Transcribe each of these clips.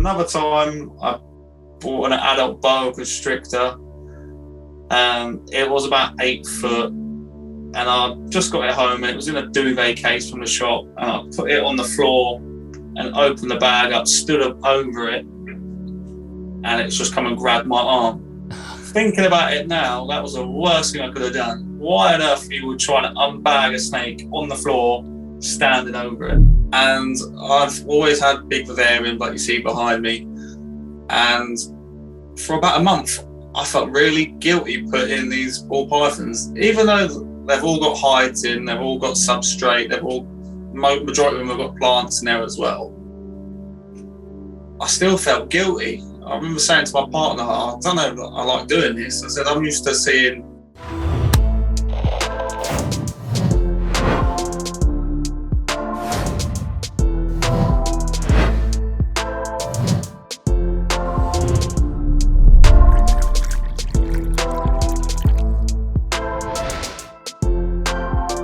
Another time I bought an adult boa constrictor, and it was about 8 foot, and I just got it home, and it was in a duvet case from the shop, and I put it on the floor and opened the bag up, stood up over it, and it's just come and grabbed my arm. Thinking about it now, that was the worst thing I could have done. Why on earth you would try to unbag a snake on the floor, standing over it? And I've always had big vivarium, like you see behind me. And for about a month, I felt really guilty putting these ball pythons, even though they've all got hides in, they've all got substrate, majority of them have got plants in there as well. I still felt guilty. I remember saying to my partner, I don't know, I like doing this. I said, I'm used to seeing.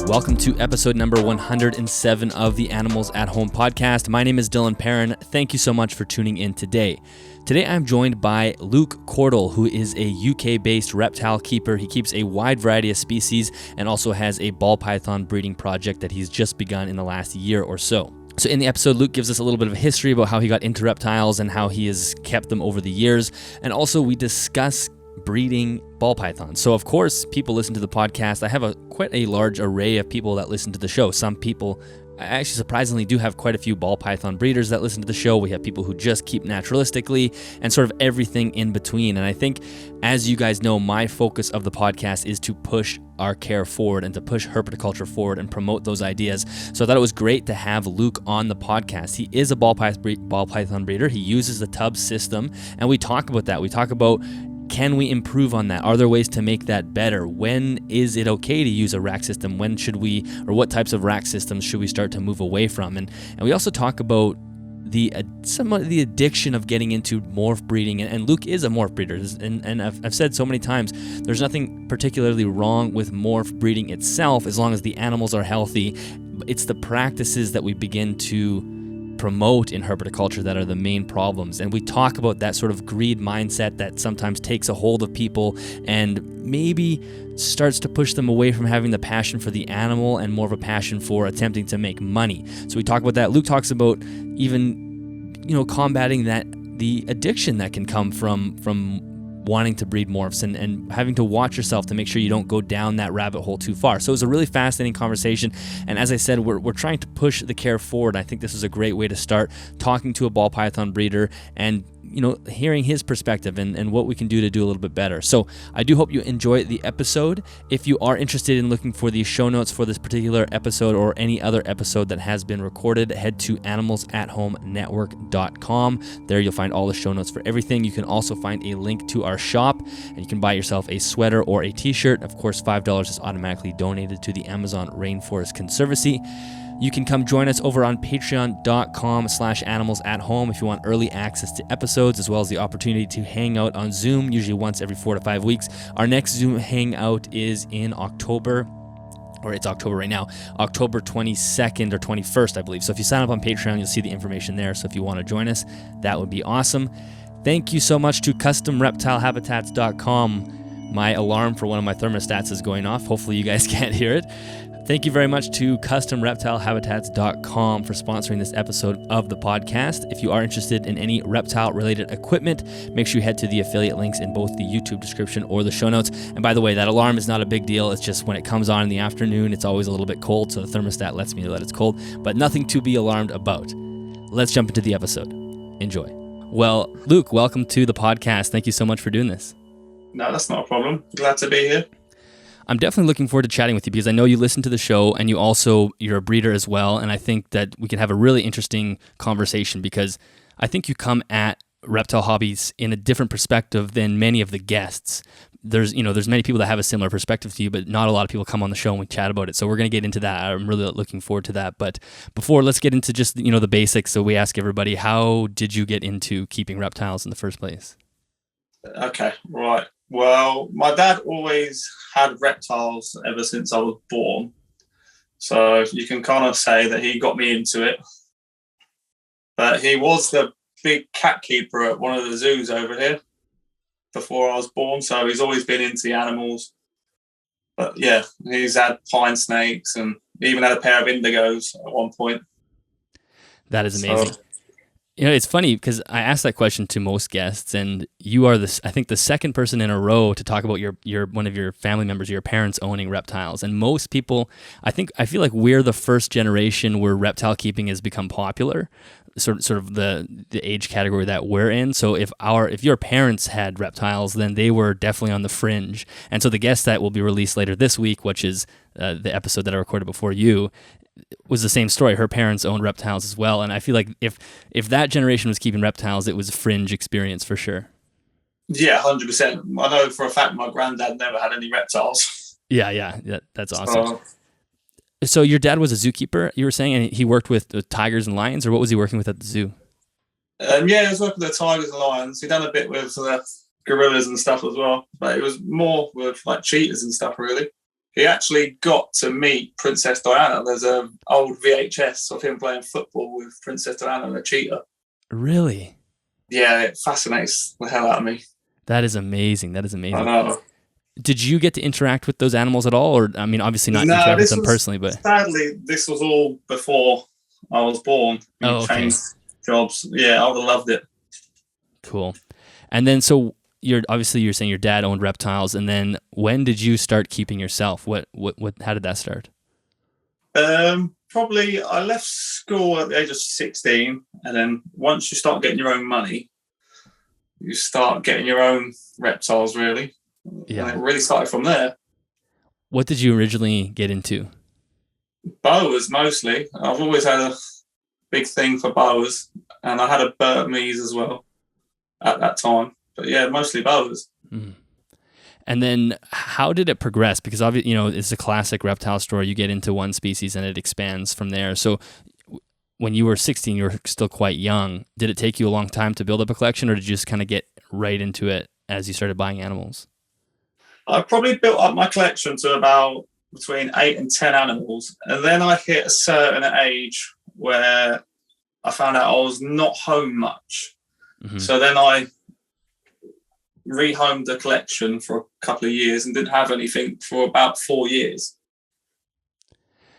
Welcome to episode number 107 of the Animals at Home podcast. My name is Dylan Perrin. Thank you so much for tuning in today. Today I'm joined by Luke Cordall, who is a UK-based reptile keeper. He keeps a wide variety of species and also has a ball python breeding project that he's just begun in the last year or so. So in the episode, Luke gives us a little bit of a history about how he got into reptiles and how he has kept them over the years. And also we discuss breeding ball pythons. So of course, people listen to the podcast. I have quite a large array of people that listen to the show. Some people, I actually surprisingly do have quite a few ball python breeders that listen to the show. We have people who just keep naturalistically and sort of everything in between. And I think, as you guys know, my focus of the podcast is to push our care forward and to push herpetoculture forward and promote those ideas. So I thought it was great to have Luke on the podcast. He is a ball python breeder. He uses the tub system, and we talk about that. We talk about, can we improve on that? Are there ways to make that better? When is it okay to use a rack system? When should we, or what types of rack systems should we start to move away from? And we also talk about some of the addiction of getting into morph breeding. And Luke is a morph breeder. And I've said so many times, there's nothing particularly wrong with morph breeding itself as long as the animals are healthy. It's the practices that we begin to promote in herpetoculture that are the main problems. And we talk about that sort of greed mindset that sometimes takes a hold of people and maybe starts to push them away from having the passion for the animal and more of a passion for attempting to make money. So we talk about that. Luke talks about even, combating the addiction that can come from wanting to breed morphs and having to watch yourself to make sure you don't go down that rabbit hole too far. So it was a really fascinating conversation. And as I said, we're trying to push the care forward. I think this is a great way to start talking to a ball python breeder and hearing his perspective and what we can do to do a little bit better. So I do hope you enjoy the episode. If you are interested in looking for the show notes for this particular episode or any other episode that has been recorded, head to animalsathomenetwork.com. There you'll find all the show notes for everything. You can also find a link to our shop, and you can buy yourself a sweater or a t-shirt. Of course, $5 is automatically donated to the Amazon Rainforest Conservancy. You can come join us over on patreon.com/animalsathome if you want early access to episodes, as well as the opportunity to hang out on Zoom, usually once every 4 to 5 weeks. Our next Zoom hangout is in October, or it's October right now, October 22nd or 21st, I believe. So if you sign up on Patreon, you'll see the information there. So if you want to join us, that would be awesome. Thank you so much to CustomReptileHabitats.com. My alarm for one of my thermostats is going off. Hopefully you guys can't hear it. Thank you very much to CustomReptileHabitats.com for sponsoring this episode of the podcast. If you are interested in any reptile-related equipment, make sure you head to the affiliate links in both the YouTube description or the show notes. And by the way, that alarm is not a big deal. It's just when it comes on in the afternoon, it's always a little bit cold, so the thermostat lets me know that it's cold, but nothing to be alarmed about. Let's jump into the episode. Enjoy. Well, Luke, welcome to the podcast. Thank you so much for doing this. No, that's not a problem. Glad to be here. I'm definitely looking forward to chatting with you because I know you listen to the show and you're a breeder as well. And I think that we can have a really interesting conversation because I think you come at reptile hobbies in a different perspective than many of the guests. There's many people that have a similar perspective to you, but not a lot of people come on the show and we chat about it. So we're going to get into that. I'm really looking forward to that. But before, let's get into just, the basics. So we ask everybody, how did you get into keeping reptiles in the first place? Okay, right. Well, my dad always had reptiles ever since I was born. So you can kind of say that he got me into it. But he was the big cat keeper at one of the zoos over here before I was born, so he's always been into the animals. But yeah, he's had pine snakes and even had a pair of indigos at one point. That is amazing. So, it's funny because I asked that question to most guests, and you are I think the second person in a row to talk about your one of your family members, your parents owning reptiles. And most people, I feel like we're the first generation where reptile keeping has become popular, sort of the age category that we're in. So if your parents had reptiles, then they were definitely on the fringe. And so the guest that will be released later this week, which is the episode that I recorded before you, was the same story. Her parents owned reptiles as well, and I feel like if that generation was keeping reptiles, it was a fringe experience for sure. Yeah, 100%. I know for a fact my granddad never had any reptiles. Yeah, that's awesome. So your dad was a zookeeper, you were saying, and he worked with tigers and lions, or what was he working with at the zoo? Yeah, he was working with the tigers and lions. He done a bit with gorillas and stuff as well, but it was more with like cheetahs and stuff, really. He actually got to meet Princess Diana. There's an old VHS of him playing football with Princess Diana and a cheetah. Really? Yeah, it fascinates the hell out of me. That is amazing. I know. Did you get to interact with those animals at all? Or, I mean, obviously not interact with them personally, but... Sadly, this was all before I was born. Oh, okay. Changed jobs. Yeah, I would have loved it. Cool. And then, so... you're saying your dad owned reptiles, and then when did you start keeping yourself? How did that start? Probably I left school at the age of 16, and then once you start getting your own money, you start getting your own reptiles, really. Yeah. And it really started from there. What did you originally get into? Boas, mostly. I've always had a big thing for boas, and I had a Burmese as well at that time. But yeah, mostly boas. Mm. And then how did it progress? Because obviously, it's a classic reptile story. You get into one species and it expands from there. So when you were 16, you were still quite young. Did it take you a long time to build up a collection, or did you just kind of get right into it as you started buying animals? I probably built up my collection to about between 8 and 10 animals. And then I hit a certain age where I found out I was not home much. Mm-hmm. So then I rehomed the collection for a couple of years and didn't have anything for about 4 years.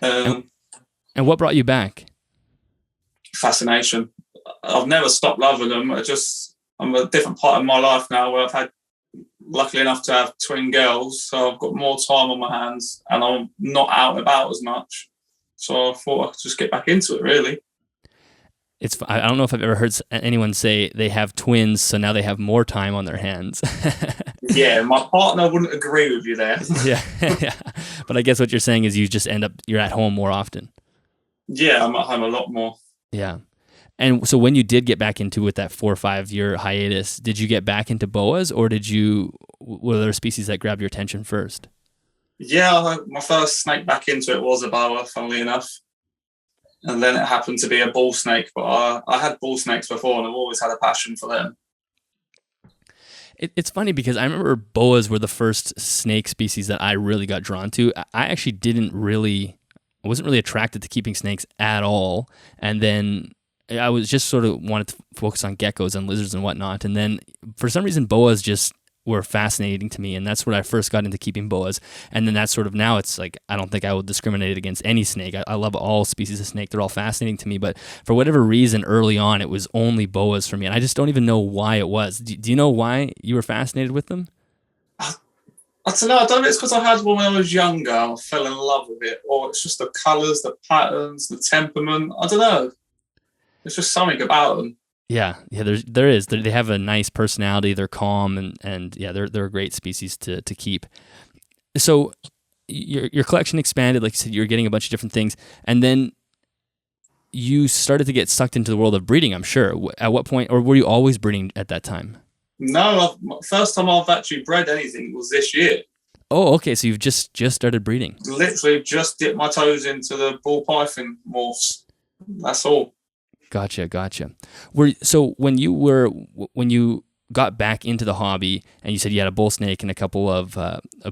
And what brought you back? Fascination. I've never stopped loving them. I'm a different part of my life now where I've had, luckily enough to have twin girls, so I've got more time on my hands and I'm not out and about as much. So I thought I could just get back into it, really. I don't know if I've ever heard anyone say they have twins, so now they have more time on their hands. Yeah, my partner wouldn't agree with you there. Yeah. But I guess what you're saying is you just you're at home more often. Yeah, I'm at home a lot more. Yeah. And so when you did get back into with that 4 or 5 year hiatus, did you get back into boas, or were there species that grabbed your attention first? Yeah, my first snake back into it was a boa, funnily enough. And then it happened to be a bull snake, but I had bull snakes before and I've always had a passion for them. It's funny because I remember boas were the first snake species that I really got drawn to. I actually wasn't really attracted to keeping snakes at all. And then I was just sort of wanted to focus on geckos and lizards and whatnot. And then for some reason, boas just were fascinating to me, and that's when I first got into keeping boas. And then that's sort of, now it's like I don't think I would discriminate against any snake. I love all species of snake. They're all fascinating to me, but for whatever reason early on it was only boas for me, and I just don't even know why it was. Do you know why you were fascinated with them? I don't know. I don't know if it's because I had one when I was younger. I fell in love with it, or it's just the colours, the patterns, the temperament. I don't know. There's just something about them. Yeah, there is. They have a nice personality. They're calm, and yeah, they're a great species to keep. So your collection expanded, like you said, you were getting a bunch of different things, and then you started to get sucked into the world of breeding, I'm sure. At what point, or were you always breeding at that time? No, first time I've actually bred anything was this year. Oh, okay, so you've just started breeding. Literally just dipped my toes into the ball python morphs. That's all. Gotcha. So when you got back into the hobby and you said you had a bull snake and a couple of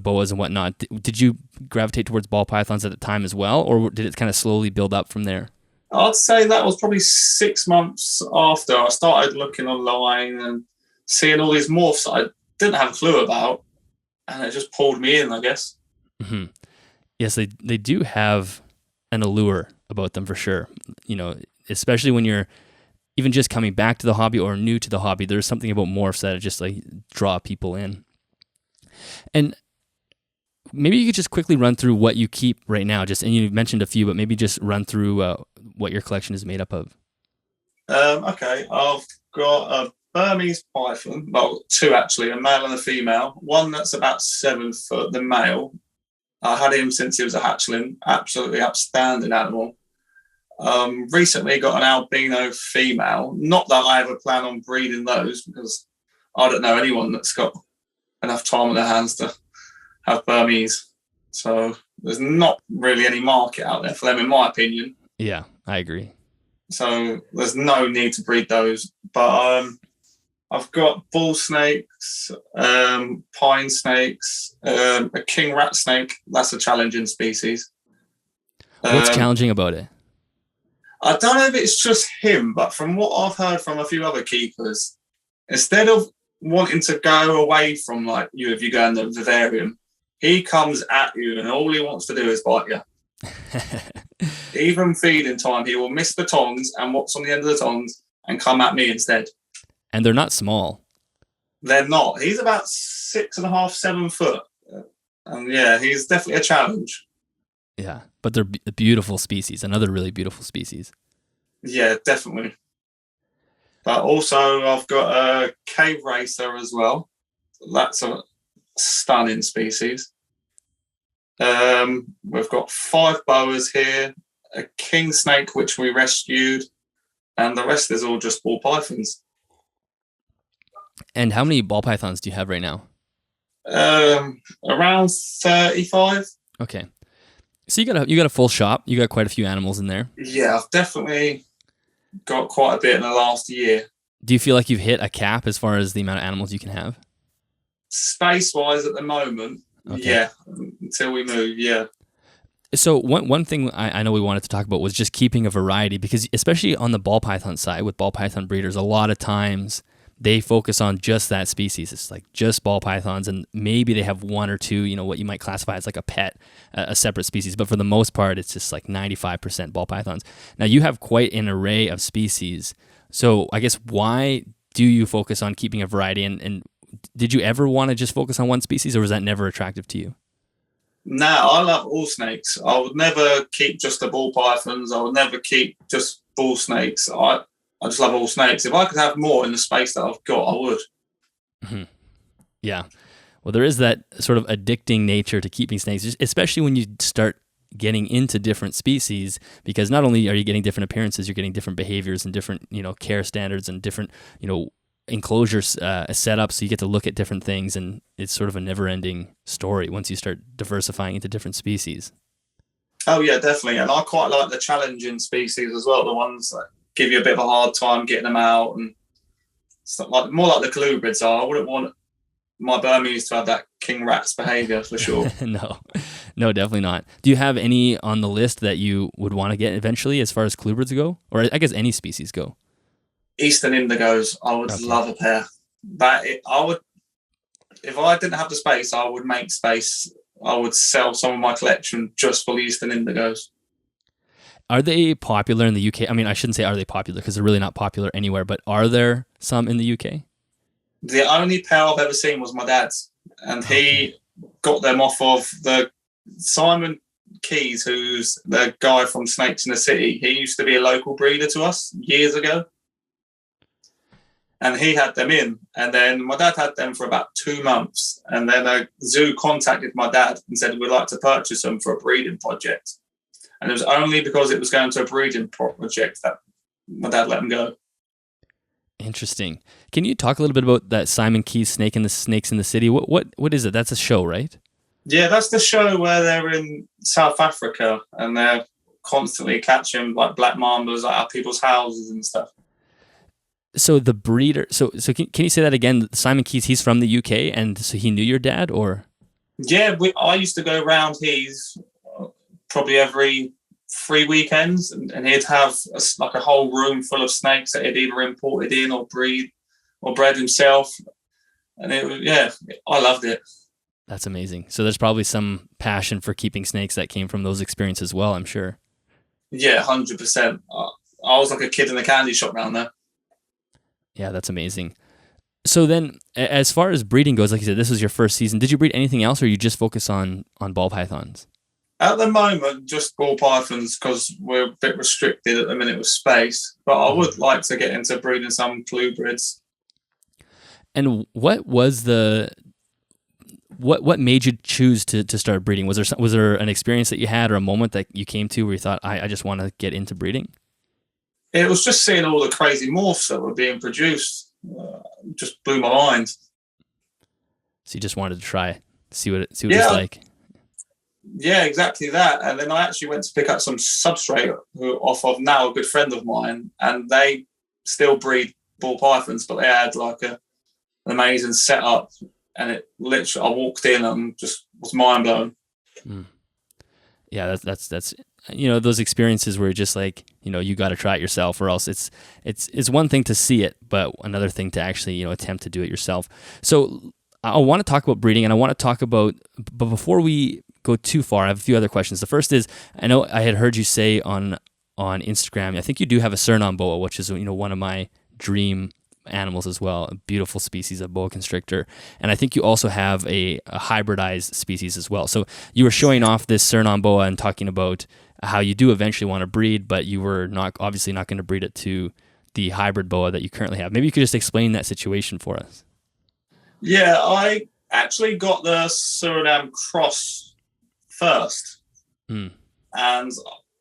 boas and whatnot, did you gravitate towards ball pythons at the time as well, or did it kind of slowly build up from there? I'd say that was probably 6 months after I started looking online and seeing all these morphs that I didn't have a clue about, and it just pulled me in, I guess. Mm-hmm. Yes, they do have an allure about them for sure. Especially when you're even just coming back to the hobby or new to the hobby, there's something about morphs that just like draw people in. And maybe you could just quickly run through what you keep right now. And you mentioned a few, but maybe just run through what your collection is made up of. Okay, I've got a Burmese python, well, two actually, a male and a female. One that's about 7 foot, the male. I had him since he was a hatchling, absolutely outstanding animal. Recently got an albino female. Not that I ever plan on breeding those, because I don't know anyone that's got enough time on their hands to have Burmese. So there's not really any market out there for them, in my opinion. Yeah, I agree. So there's no need to breed those. But I've got bull snakes, pine snakes, a king rat snake. That's a challenging species. What's challenging about it? I don't know if it's just him, but from what I've heard from a few other keepers, instead of wanting to go away from like you if you go in the vivarium, he comes at you and all he wants to do is bite you. Even feeding time, he will miss the tongs and what's on the end of the tongs and come at me instead. And they're not small. They're not. He's about 6.5, 7 foot. And yeah, he's definitely a challenge. Yeah, but they're a beautiful species, another really beautiful species. Yeah, definitely. But also I've got a cave racer as well. That's a stunning species. We've got 5 boas here, a king snake which we rescued, and the rest is all just ball pythons. And how many ball pythons do you have right now? Around 35. Okay. So you got a full shop. You got quite a few animals in there. Yeah, I've definitely got quite a bit in the last year. Do you feel like you've hit a cap as far as the amount of animals you can have? Space-wise at the moment, okay. Yeah, until we move, yeah. So one thing I know we wanted to talk about was just keeping a variety, because especially on the ball python side with ball python breeders, a lot of times they focus on just that species. It's like just ball pythons, and maybe they have 1 or 2, what you might classify as like a pet, a separate species. But for the most part, it's just like 95% ball pythons. Now, you have quite an array of species. So I guess why do you focus on keeping a variety? And did you ever want to just focus on one species, or was that never attractive to you? No, I love all snakes. I would never keep just the ball pythons. I would never keep just bull snakes. I just love all snakes. If I could have more in the space that I've got, I would. Mm-hmm. Yeah. Well, there is that sort of addicting nature to keeping snakes, especially when you start getting into different species, because not only are you getting different appearances, you're getting different behaviors and different, care standards and different, enclosures set up, so you get to look at different things, and it's sort of a never-ending story once you start diversifying into different species. Oh, yeah, definitely. And I quite like the challenging species as well, the ones that give you a bit of a hard time getting them out, and stuff like more like the colubrids are. I wouldn't want my Burmese to have that king rat's behaviour for sure. No, definitely not. Do you have any on the list that you would want to get eventually as far as colubrids go, or I guess any species go? Eastern indigos, I would love a pair. I would, if I didn't have the space, I would make space. I would sell some of my collection just for the Eastern indigos. Are they popular in the UK? I mean, I shouldn't say are they popular, because they're really not popular anywhere, but are there some in the UK? The only pair I've ever seen was my dad's, and he got them off of the Simon Keys, who's the guy from Snakes in the City. He used to be a local breeder to us years ago, and he had them in. And then my dad had them for about 2 months, and then a zoo contacted my dad and said, we'd like to purchase them for a breeding project. And it was only because it was going to a breeding project that my dad let them go. Interesting. Can you talk a little bit about that Simon Keys Snake and the Snakes in the City? What is it? That's a show, right? Yeah, that's the show where they're in South Africa and they're constantly catching like black mambas out of people's houses and stuff. So the breeder, so can you say that again? Simon Keys, he's from the UK, and so he knew your dad, or? Yeah, I used to go around his probably every 3 weekends, and he'd have like a whole room full of snakes that he'd either imported in or bred himself. And it was, yeah, I loved it. That's amazing. So there's probably some passion for keeping snakes that came from those experiences as well, I'm sure. Yeah, 100%. I was like a kid in a candy shop down there. Yeah, that's amazing. So then, as far as breeding goes, like you said, this was your first season. Did you breed anything else, or you just focus on ball pythons? At the moment, just ball pythons, because we're a bit restricted at the minute with space. But I would like to get into breeding some clue brids. And what was what made you choose to start breeding? Was there an experience that you had or a moment that you came to where you thought, I just want to get into breeding? It was just seeing all the crazy morphs that were being produced. Just blew my mind. So you just wanted to try, see what it's like. Yeah, exactly that. And then I actually went to pick up some substrate off of now a good friend of mine, and they still breed ball pythons, but they had like an amazing setup. And it literally, I walked in and just was mind blown. Yeah, that's those experiences where you're just like, you got to try it yourself, or else it's one thing to see it, but another thing to actually attempt to do it yourself. So I want to talk about breeding, and I want to talk about, but before we go too far, I have a few other questions. The first is, I know I had heard you say on Instagram, I think you do have a Suriname Boa, which is one of my dream animals as well, a beautiful species of boa constrictor, and I think you also have a hybridized species as well. So you were showing off this Suriname Boa and talking about how you do eventually want to breed, but you were obviously not going to breed it to the hybrid boa that you currently have. Maybe you could just explain that situation for us. Yeah, I actually got the Suriname cross first, and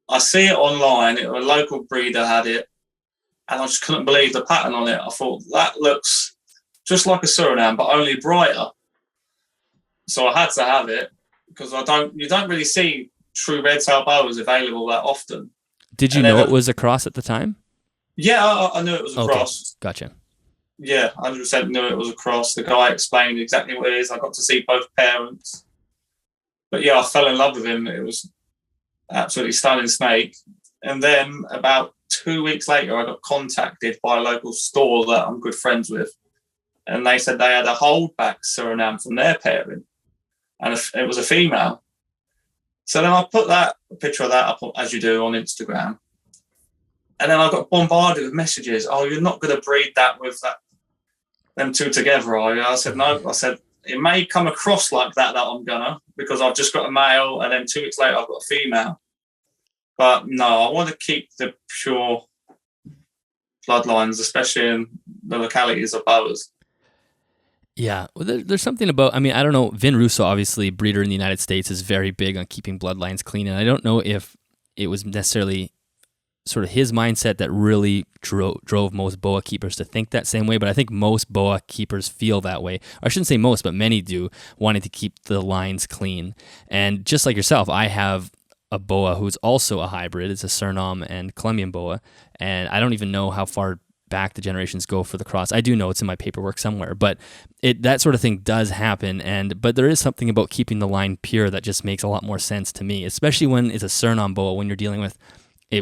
I see it online. A local breeder had it, and I just couldn't believe the pattern on it. I thought, that looks just like a Suriname, but only brighter. So I had to have it, because you don't really see true red-tailed boas available that often. Did you know it was a cross at the time? Yeah, I knew it was a cross. Gotcha. Yeah, 100% knew it was a cross. The guy explained exactly what it is. I got to see both parents. But yeah, I fell in love with him. It was absolutely stunning snake. And then about 2 weeks later, I got contacted by a local store that I'm good friends with. And they said they had a holdback Suriname from their pairing. And it was a female. So then I put a picture of that up, as you do, on Instagram. And then I got bombarded with messages. Oh, you're not going to breed that with them two together, are you? I said, no. I said, it may come across like that I'm gonna, because I've just got a male, and then 2 weeks later I've got a female. But no, I want to keep the pure bloodlines, especially in the localities of boas. Yeah, well, there's something about, I don't know, Vin Russo, obviously, breeder in the United States, is very big on keeping bloodlines clean, and I don't know if it was necessarily sort of his mindset that really drove most boa keepers to think that same way, but I think most boa keepers feel that way. Or I shouldn't say most, but many do, wanting to keep the lines clean. And just like yourself, I have a boa who's also a hybrid. It's a Suriname and Colombian boa, and I don't even know how far back the generations go for the cross. I do know it's in my paperwork somewhere, but that sort of thing does happen. But there is something about keeping the line pure that just makes a lot more sense to me, especially when it's a Suriname boa, when you're dealing with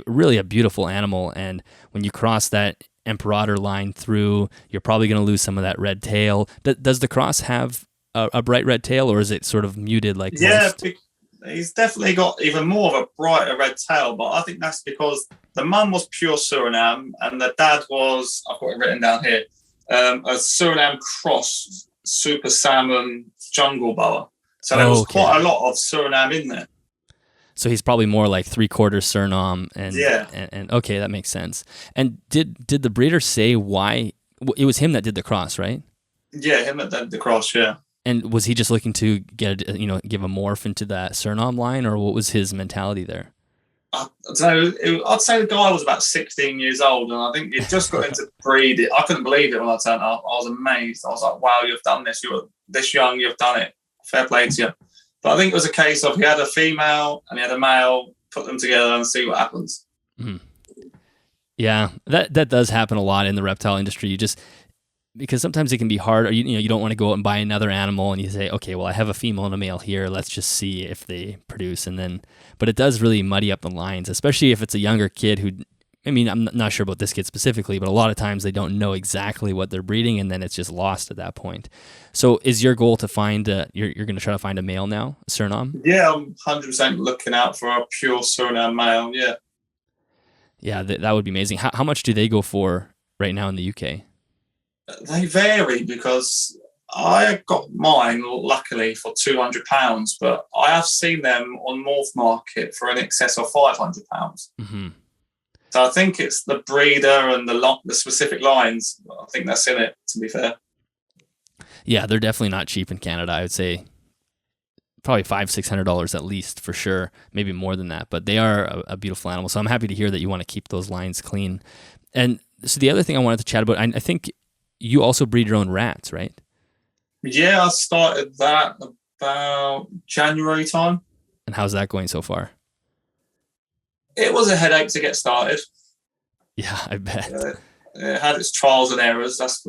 really a beautiful animal, and when you cross that Imperator line through, you're probably going to lose some of that red tail. Does the cross have a bright red tail, or is it sort of muted like most? He's definitely got even more of a brighter red tail, but I think that's because the mum was pure Suriname and the dad was, I've got it written down here, a Suriname cross super salmon jungle boa. So there was quite a lot of Suriname in there. So he's probably more like 3/4 Suriname, and yeah, and okay, that makes sense. And did the breeder say why it was him that did the cross, right? Yeah, him that did the cross, yeah. And was he just looking to give a morph into that Suriname line, or what was his mentality there? I'd say the guy was about 16 years old, and I think he'd just got into breeding. I couldn't believe it when I turned up. I was amazed. I was like, wow, you've done this. You were this young, you've done it. Fair play to you. But I think it was a case of he had a female and he had a male, put them together and see what happens. Mm-hmm. Yeah, that does happen a lot in the reptile industry. because sometimes it can be hard, or you don't want to go out and buy another animal and you say, okay, well, I have a female and a male here, let's just see if they produce. And then, but it does really muddy up the lines, especially if it's a younger kid who, I mean, I'm not sure about this kid specifically, but a lot of times they don't know exactly what they're breeding, and then it's just lost at that point. So is your goal to find, you're going to try to find a male now, Suriname? Yeah, I'm 100% looking out for a pure Suriname male, yeah. Yeah, that would be amazing. How much do they go for right now in the UK? They vary, because I got mine, luckily, for £200, but I have seen them on Morph Market for in excess of £500. Mm-hmm. So I think it's the breeder and the specific lines. I think that's in it, to be fair. Yeah, they're definitely not cheap in Canada. I would say probably $500-600 at least, for sure, maybe more than that. But they are a beautiful animal. So I'm happy to hear that you want to keep those lines clean. And so the other thing I wanted to chat about, I think you also breed your own rats, right? Yeah, I started that about January time. And how's that going so far? It was a headache to get started. Yeah, I bet. It had its trials and errors, that's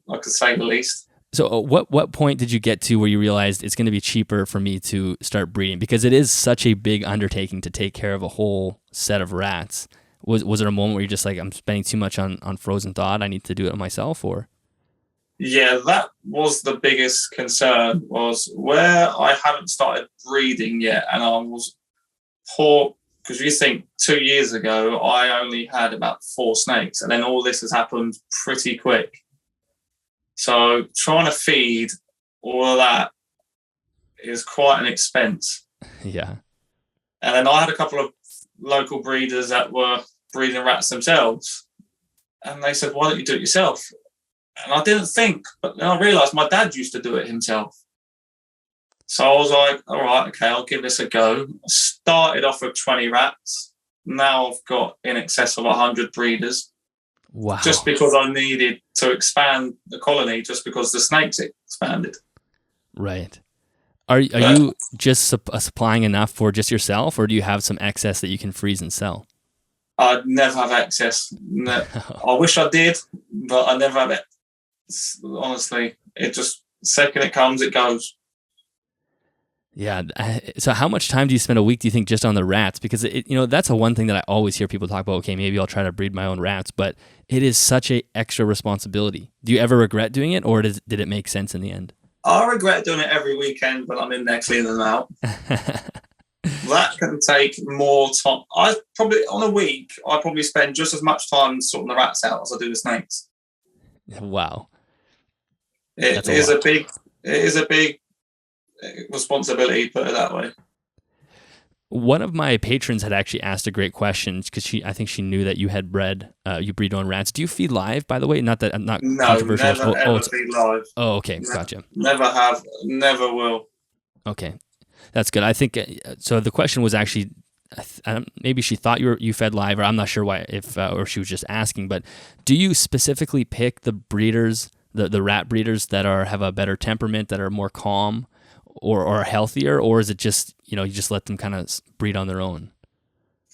I could say the least. So what point did you get to where you realized it's going to be cheaper for me to start breeding? Because it is such a big undertaking to take care of a whole set of rats. Was there a moment where you're just like, I'm spending too much on frozen thought, I need to do it myself, or? Yeah, that was the biggest concern, was where I hadn't started breeding yet, and I was poor, because you think 2 years ago I only had about 4 snakes, and then all this has happened pretty quick. So trying to feed all of that is quite an expense. Yeah. And then I had a couple of local breeders that were breeding rats themselves, and they said, why don't you do it yourself? And I didn't think, but then I realised my dad used to do it himself. So I was like, all right, okay, I'll give this a go. I started off with 20 rats. Now I've got in excess of 100 breeders. Wow. Just because I needed to expand the colony, just because the snakes expanded. Right. Are you just supplying enough for just yourself, or do you have some excess that you can freeze and sell? I'd never have excess. No. I wish I did, but I never have it. Honestly, it just, second it comes, it goes. Yeah. So how much time do you spend a week, do you think, just on the rats? Because that's a one thing that I always hear people talk about. Okay, maybe I'll try to breed my own rats, but it is such a extra responsibility. Do you ever regret doing it, or did it make sense in the end? I regret doing it every weekend when I'm in there cleaning them out. That can take more time. I probably, on a week, I probably spend just as much time sorting the rats out as I do the snakes. Wow. It is a big responsibility, put it that way. One of my patrons had actually asked a great question, because I think she knew that you had you breed your own rats. Do you feed live, by the way? Not controversial. Never ever feed live. Oh, okay, gotcha. Never have, never will. Okay, that's good. I think so. The question was actually, maybe she thought you fed live, or I'm not sure why, or she was just asking. But do you specifically pick the breeders, the rat breeders that have a better temperament, that are more calm, or healthier, or is it just, you just let them kind of breed on their own?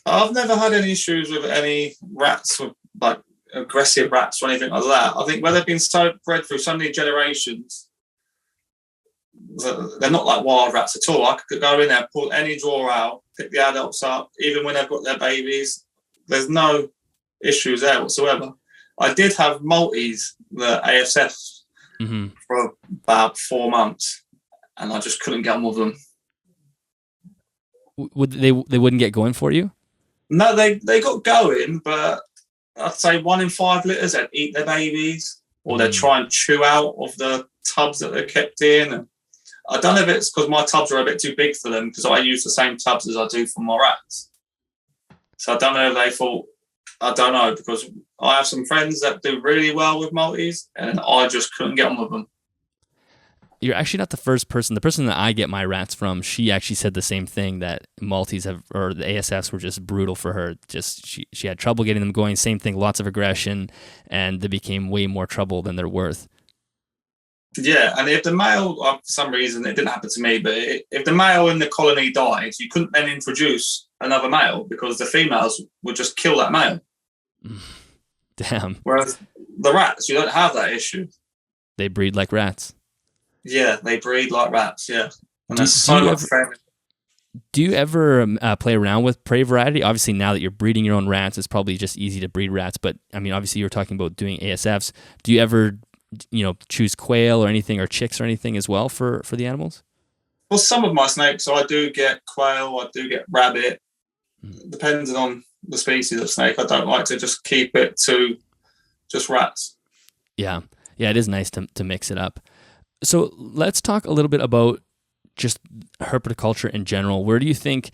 I've never had any issues with any rats, with like aggressive rats or anything like that. I think where they've been bred through so many generations, they're not like wild rats at all. I could go in there, pull any drawer out, pick the adults up, even when they've got their babies. There's no issues there whatsoever. I did have Maltese, the ASF, for about 4 months, and I just couldn't get on with them. They wouldn't get going for you? No, they got going, but I'd say 1 in 5 litters, they'd eat their babies, or they'd try and chew out of the tubs that they're kept in. And I don't know if it's because my tubs are a bit too big for them, because I use the same tubs as I do for my rats. So I don't know if they thought, I don't know, because I have some friends that do really well with Maltese, and I just couldn't get on with them. You're actually not the first person. The person that I get my rats from, she actually said the same thing, that Maltese or the ASFs were just brutal for her. Just she had trouble getting them going. Same thing, lots of aggression, and they became way more trouble than they're worth. Yeah, and if the male, for some reason, it didn't happen to me, but if the male in the colony died, you couldn't then introduce another male, because the females would just kill that male. Damn. Whereas the rats, you don't have that issue. They breed like rats. Yeah, they breed like rats. Yeah, and Do, there's do so you much ever family. do you ever play around with prey variety? Obviously, now that you're breeding your own rats, it's probably just easy to breed rats. But I mean, obviously, you were talking about doing ASFs. Do you ever, choose quail or anything, or chicks or anything as well for the animals? Well, some of my snakes, so I do get quail, I do get rabbit. Depending on the species of snake, I don't like to just keep it to just rats. Yeah, it is nice to mix it up. So let's talk a little bit about just herpetoculture in general. Where do you think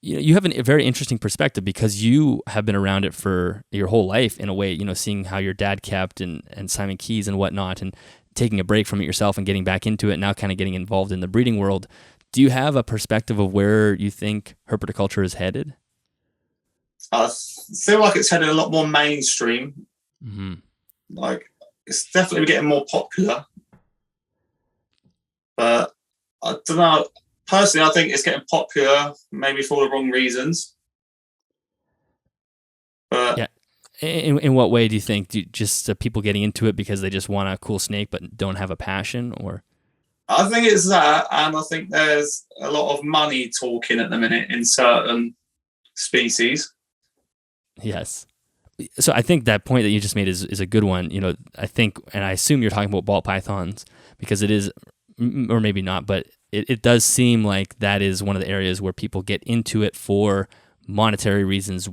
you have a very interesting perspective because you have been around it for your whole life in a way, seeing how your dad kept and Simon Keys and whatnot, and taking a break from it yourself and getting back into it, now kind of getting involved in the breeding world. Do you have a perspective of where you think herpetoculture is headed? I feel like it's headed a lot more mainstream. Mm-hmm. Like, it's definitely getting more popular. But I don't know. Personally, I think it's getting popular maybe for the wrong reasons. But yeah, in what way do you think? Just people getting into it because they just want a cool snake but don't have a passion, or? I think it's that, and I think there's a lot of money talking at the minute in certain species. Yes. So I think that point that you just made is a good one. I think, and I assume you're talking about ball pythons because it is, or maybe not, but it does seem like that is one of the areas where people get into it for monetary reasons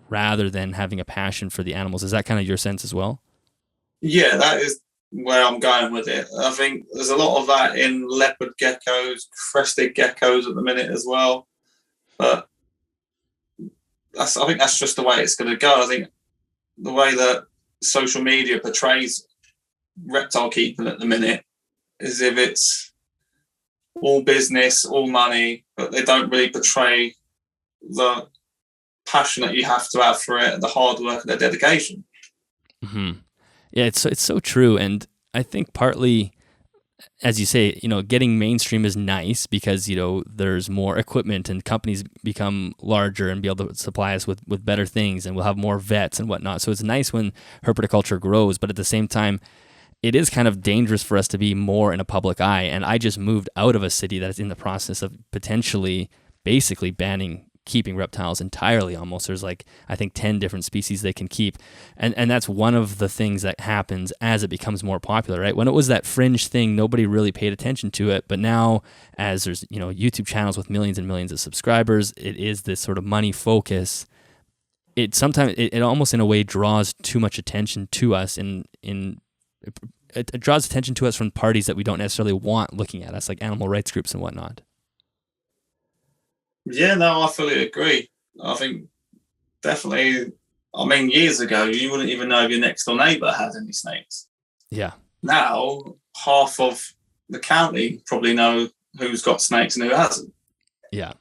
rather than having a passion for the animals. Is that kind of your sense as well? Yeah, that is where I'm going with it. I think there's a lot of that in leopard geckos, crested geckos at the minute as well. But I think that's just the way it's going to go. I think the way that social media portrays reptile keeping at the minute is if it's all business, all money, but they don't really portray the passion that you have to have for it, the hard work and the dedication. Mm-hmm. Yeah, it's so true. And I think partly, as you say, getting mainstream is nice because, there's more equipment and companies become larger and be able to supply us with better things, and we'll have more vets and whatnot. So it's nice when herpetoculture grows, but at the same time, it is kind of dangerous for us to be more in a public eye. And I just moved out of a city that is in the process of potentially basically banning keeping reptiles entirely almost. There's I think 10 different species they can keep. And that's one of the things that happens as it becomes more popular, right? When it was that fringe thing, nobody really paid attention to it. But now as there's, YouTube channels with millions and millions of subscribers, it is this sort of money focus. It sometimes, it almost in a way draws too much attention to us it draws attention to us from parties that we don't necessarily want looking at us, like animal rights groups and whatnot. Yeah, no, I fully agree. I think definitely, years ago, you wouldn't even know if your next door neighbour had any snakes. Yeah. Now, half of the county probably know who's got snakes and who hasn't. Yeah.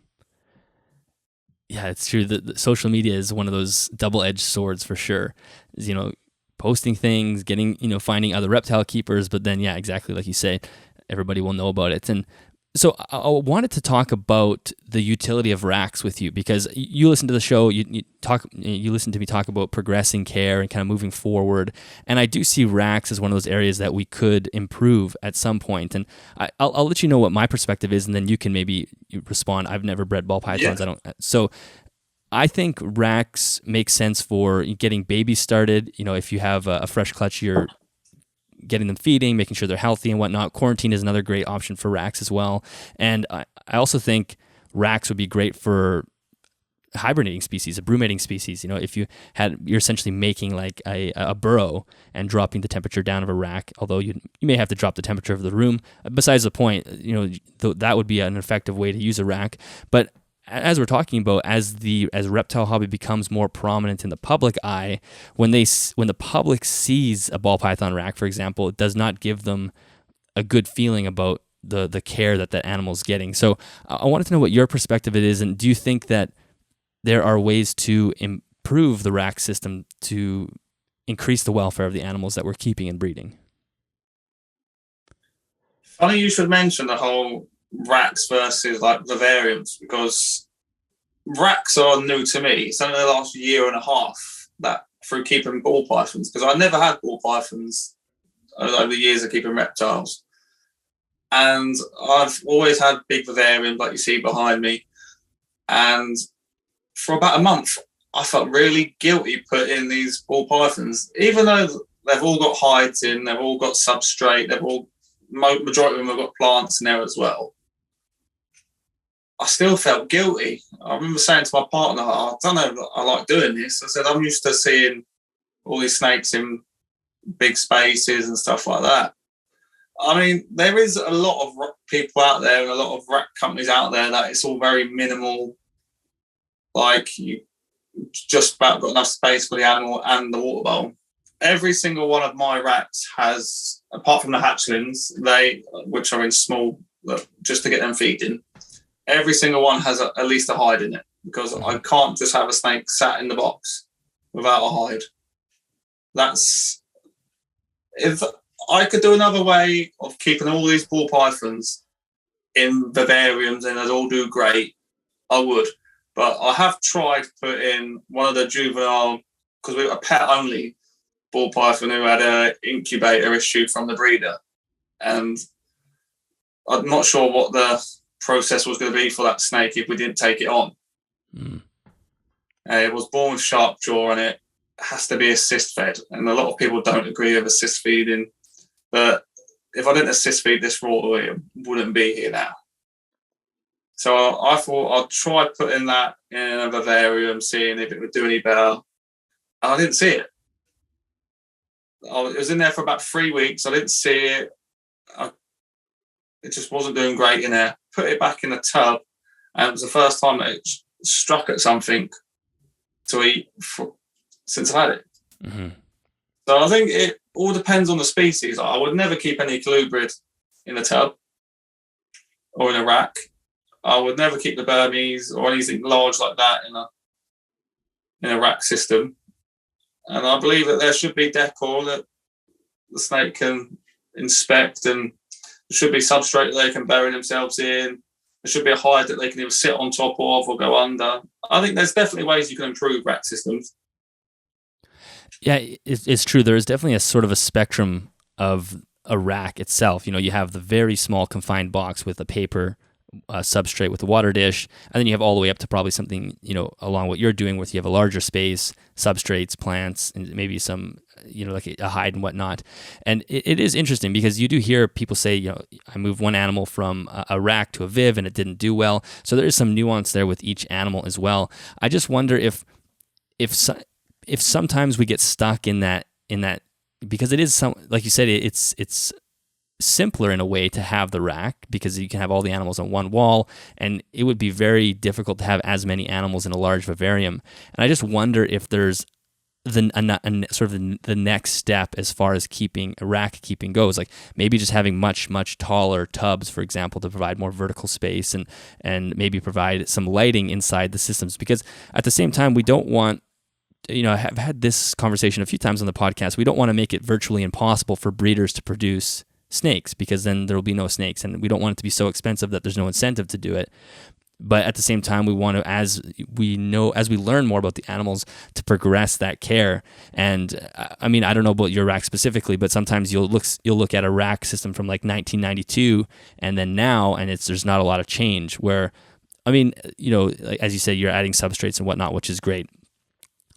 Yeah, it's true. The social media is one of those double-edged swords for sure. Posting things, getting, finding other reptile keepers, but then, yeah, exactly like you say, everybody will know about it. And so I wanted to talk about the utility of racks with you because you listen to the show, you listen to me talk about progressing care and kind of moving forward. And I do see racks as one of those areas that we could improve at some point. And I'll let you know what my perspective is, and then you can maybe respond. I've never bred ball pythons. Yeah. So I think racks make sense for getting babies started. If you have a fresh clutch, you're getting them feeding, making sure they're healthy and whatnot. Quarantine is another great option for racks as well. And I also think racks would be great for hibernating species, a brewmating species. If you're essentially making like a burrow and dropping the temperature down of a rack, although you may have to drop the temperature of the room. Besides the point, that would be an effective way to use a rack. But as we're talking about, as reptile hobby becomes more prominent in the public eye, when the public sees a ball python rack, for example, it does not give them a good feeling about the care that animal's getting. So I wanted to know what your perspective it is, and do you think that there are ways to improve the rack system to increase the welfare of the animals that we're keeping and breeding? Funny you should mention the whole racks versus the variants, because racks are new to me. It's only the last year and a half that through keeping ball pythons, because I never had ball pythons over the years of keeping reptiles. And I've always had big vivariums like you see behind me. And for about a month, I felt really guilty putting these ball pythons, even though they've all got hides in, they've all got substrate, majority of them have got plants in there as well. I still felt guilty. I remember saying to my partner, I don't know, I like doing this. I said, I'm used to seeing all these snakes in big spaces and stuff like that. I mean, there is a lot of people out there and a lot of rack companies out there that it's all very minimal. Like you just about got enough space for the animal and the water bowl. Every single one of my racks has, apart from the hatchlings, which are in small, just to get them feeding, every single one has at least a hide in it, because I can't just have a snake sat in the box without a hide. If I could do another way of keeping all these ball pythons in vivariums and they'd all do great, I would. But I have tried to put in one of the juvenile, because we were a pet-only ball python who had an incubator issue from the breeder. And I'm not sure what the process was going to be for that snake if we didn't take it on. It was born with sharp jaw and it has to be assist fed. And a lot of people don't agree with assist feeding. But if I didn't assist feed this raw, it wouldn't be here now. So I thought I'd try putting that in a vivarium, seeing if it would do any better. And I didn't see it. It was in there for about 3 weeks. I didn't see it. It just wasn't doing great in there. Put it back in the tub, and it was the first time that it struck at something to eat since I had it. Mm-hmm. So I think it all depends on the species. I would never keep any colubrid in the tub or in a rack. I would never keep the Burmese or anything large like that in a rack system. And I believe that there should be decor that the snake can inspect, and there should be substrate that they can bury themselves in. There should be a hide that they can either sit on top of or go under. I think there's definitely ways you can improve rack systems. Yeah, it's true. There is definitely a sort of a spectrum of a rack itself. You know, you have the very small confined box with a paper substrate with a water dish, and then you have all the way up to probably something, you know, along what you're doing, where you have a larger space, substrates, plants, and maybe some, you know, like a hide and whatnot. And it is interesting because you do hear people say, you know, I moved one animal from a rack to a viv and it didn't do well. So there is some nuance there with each animal as well. I just wonder if sometimes we get stuck in that because it is like you said, it's simpler in a way to have the rack because you can have all the animals on one wall, and it would be very difficult to have as many animals in a large vivarium. And I just wonder if there's the next step as far as rack keeping goes, like maybe just having much taller tubs, for example, to provide more vertical space and maybe provide some lighting inside the systems. Because at the same time, we don't want, you know, I've had this conversation a few times on the podcast, we don't want to make it virtually impossible for breeders to produce snakes, because then there will be no snakes, and we don't want it to be so expensive that there's no incentive to do it. But at the same time, we want to, as we learn more about the animals, to progress that care. And I mean, I don't know about your rack specifically, but sometimes you'll look at a rack system from like 1992 and then now, and there's not a lot of change. Where, I mean, you know, like, as you said, you're adding substrates and whatnot, which is great.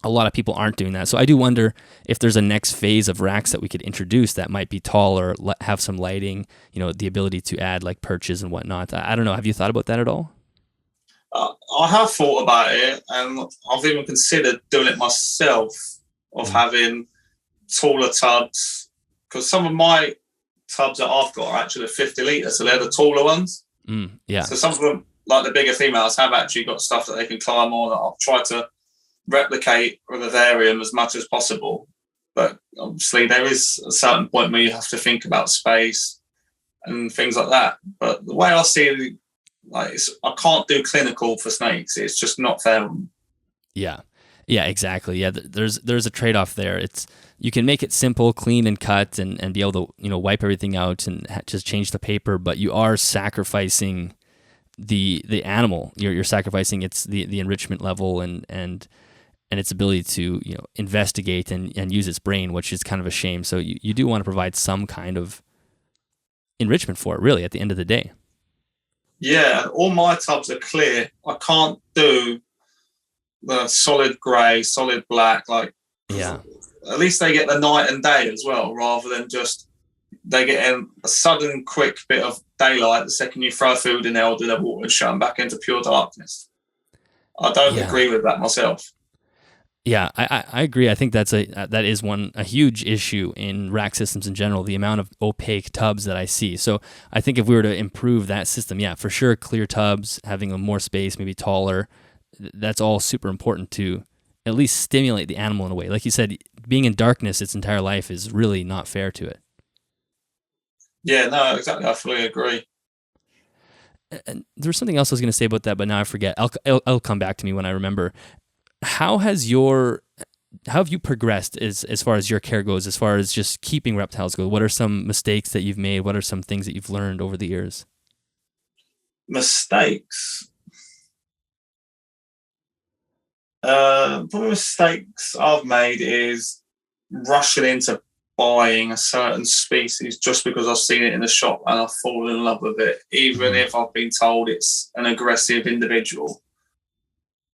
A lot of people aren't doing that. So I do wonder if there's a next phase of racks that we could introduce that might be taller, have some lighting, you know, the ability to add like perches and whatnot. I don't know. Have you thought about that at all? I have thought about it, and I've even considered doing it myself, of having taller tubs, because some of my tubs that I've got are actually 50 litres, so they're the taller ones. Yeah. So some of them, like the bigger females, have actually got stuff that they can climb on. I've tried to replicate the vivarium as much as possible, but obviously there is a certain point where you have to think about space and things like that. But the way I see it, like, I can't do clinical for snakes. It's just not fair. Yeah, exactly. Yeah, there's a trade-off there. You can make it simple, clean, and cut, and be able to, you know, wipe everything out and just change the paper, but you are sacrificing the animal. You're sacrificing the enrichment level and and its ability to, investigate and use its brain, which is kind of a shame. So you do want to provide some kind of enrichment for it, really, at the end of the day. Yeah, all my tubs are clear. I can't do the solid grey, solid black. Yeah. At least they get the night and day as well, rather than just they get a sudden, quick bit of daylight the second you throw food in there or do their water and shut them back into pure darkness. I don't agree with that myself. Yeah, I agree. I think that is a huge issue in rack systems in general, the amount of opaque tubs that I see. So I think if we were to improve that system, yeah, for sure, clear tubs, having more space, maybe taller, that's all super important to at least stimulate the animal in a way. Like you said, being in darkness its entire life is really not fair to it. Yeah, no, exactly. I fully agree. And there was something else I was going to say about that, but now I forget. It'll come back to me when I remember. How have you progressed as far as your care goes, as far as just keeping reptiles go? What are some mistakes that you've made? What are some things that you've learned over the years? Mistakes? Probably mistakes I've made is rushing into buying a certain species just because I've seen it in the shop and I've fallen in love with it, even if I've been told it's an aggressive individual.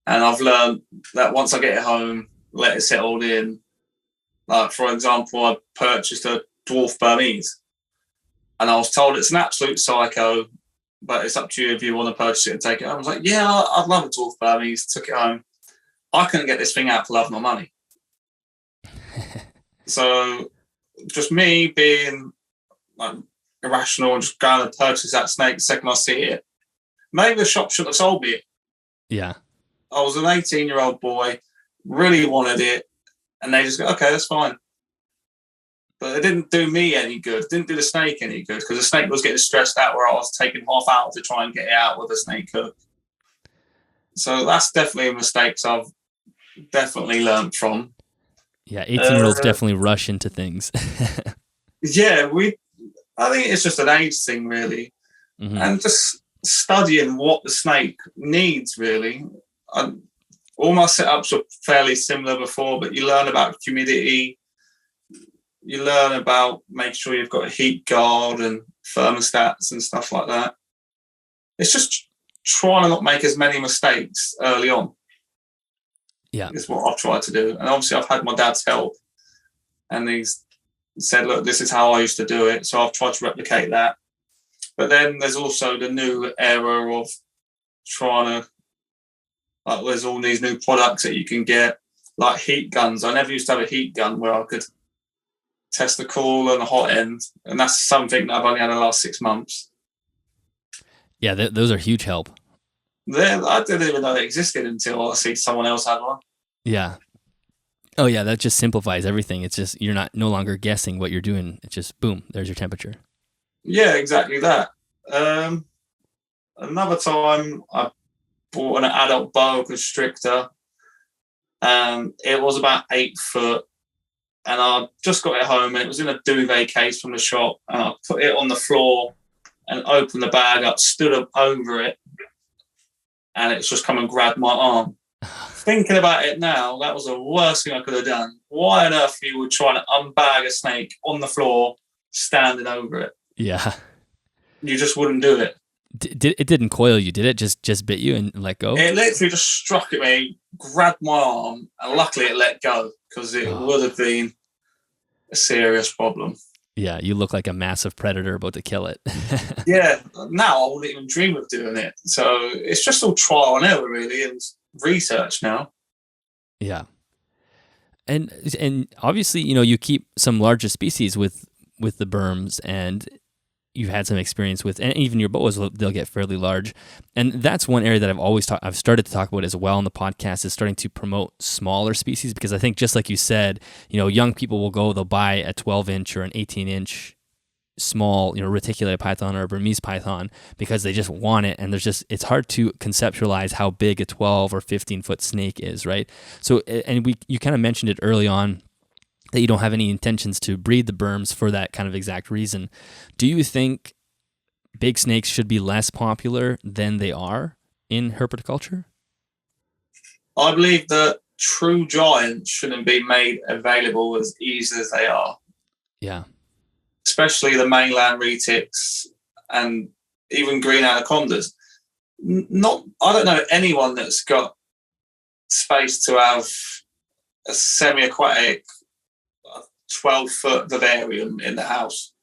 And I've learned that once I get it home, let it settle in. Like, for example, I purchased a dwarf Burmese and I was told it's an absolute psycho, but it's up to you if you want to purchase it and take it home. I was like, yeah, I'd love a dwarf Burmese. Took it home. I couldn't get this thing out for love nor money. So just me being irrational and just going to purchase that snake the second I see it. Maybe the shop shouldn't have sold me it. Yeah. I was an 18-year-old boy, really wanted it, and they just go, okay, that's fine. But it didn't do me any good. It didn't do the snake any good because the snake was getting stressed out where I was taking half hour to try and get it out with a snake hook. So that's definitely a mistake I've definitely learned from. Yeah, 18-year-olds definitely rush into things. Yeah, I think it's just an age thing, really. Mm-hmm. And just studying what the snake needs, really. All my setups were fairly similar before, but you learn about humidity. You learn about making sure you've got a heat guard and thermostats and stuff like that. It's just trying to not make as many mistakes early on. Yeah. Is what I've tried to do. And obviously I've had my dad's help and he's said, look, this is how I used to do it. So I've tried to replicate that. But then there's also the new era of trying to, there's all these new products that you can get, like heat guns. I never used to have a heat gun where I could test the cool and the hot end. And that's something that I've only had in the last 6 months. Yeah, those are huge help. I didn't even know they existed until I see someone else had one. Yeah. Oh, yeah, that just simplifies everything. It's just, you're no longer guessing what you're doing. It's just, boom, there's your temperature. Yeah, exactly that. Another time I bought an adult boa constrictor and it was about 8 foot and I just got it home and it was in a duvet case from the shop and I put it on the floor and opened the bag up, stood up over it, and it's just come and grabbed my arm. Thinking about it now, that was the worst thing I could have done. Why on earth you would try to unbag a snake on the floor, standing over it? Yeah. You just wouldn't do it. It didn't coil you, did it? Just bit you and let go? It literally just struck at me, grabbed my arm, and luckily it let go because it would have been a serious problem. Yeah, you look like a massive predator about to kill it. Yeah, now I wouldn't even dream of doing it. So it's just all trial and error, really, and research now. Yeah. And obviously, you keep some larger species with the berms, and you've had some experience with, and even your boas, they'll get fairly large. And that's one area that I've started to talk about as well on the podcast, is starting to promote smaller species, because I think just like you said, young people they'll buy a 12-inch or an 18-inch small, reticulated python or a Burmese python because they just want it, and it's hard to conceptualize how big a 12 or 15-foot snake is, right? So, and you kind of mentioned it early on, that you don't have any intentions to breed the berms for that kind of exact reason. Do you think big snakes should be less popular than they are in herpetoculture? I believe that true giants shouldn't be made available as easy as they are. Yeah. Especially the mainland retics and even green anacondas. I don't know anyone that's got space to have a semi-aquatic 12-foot vivarium in the house.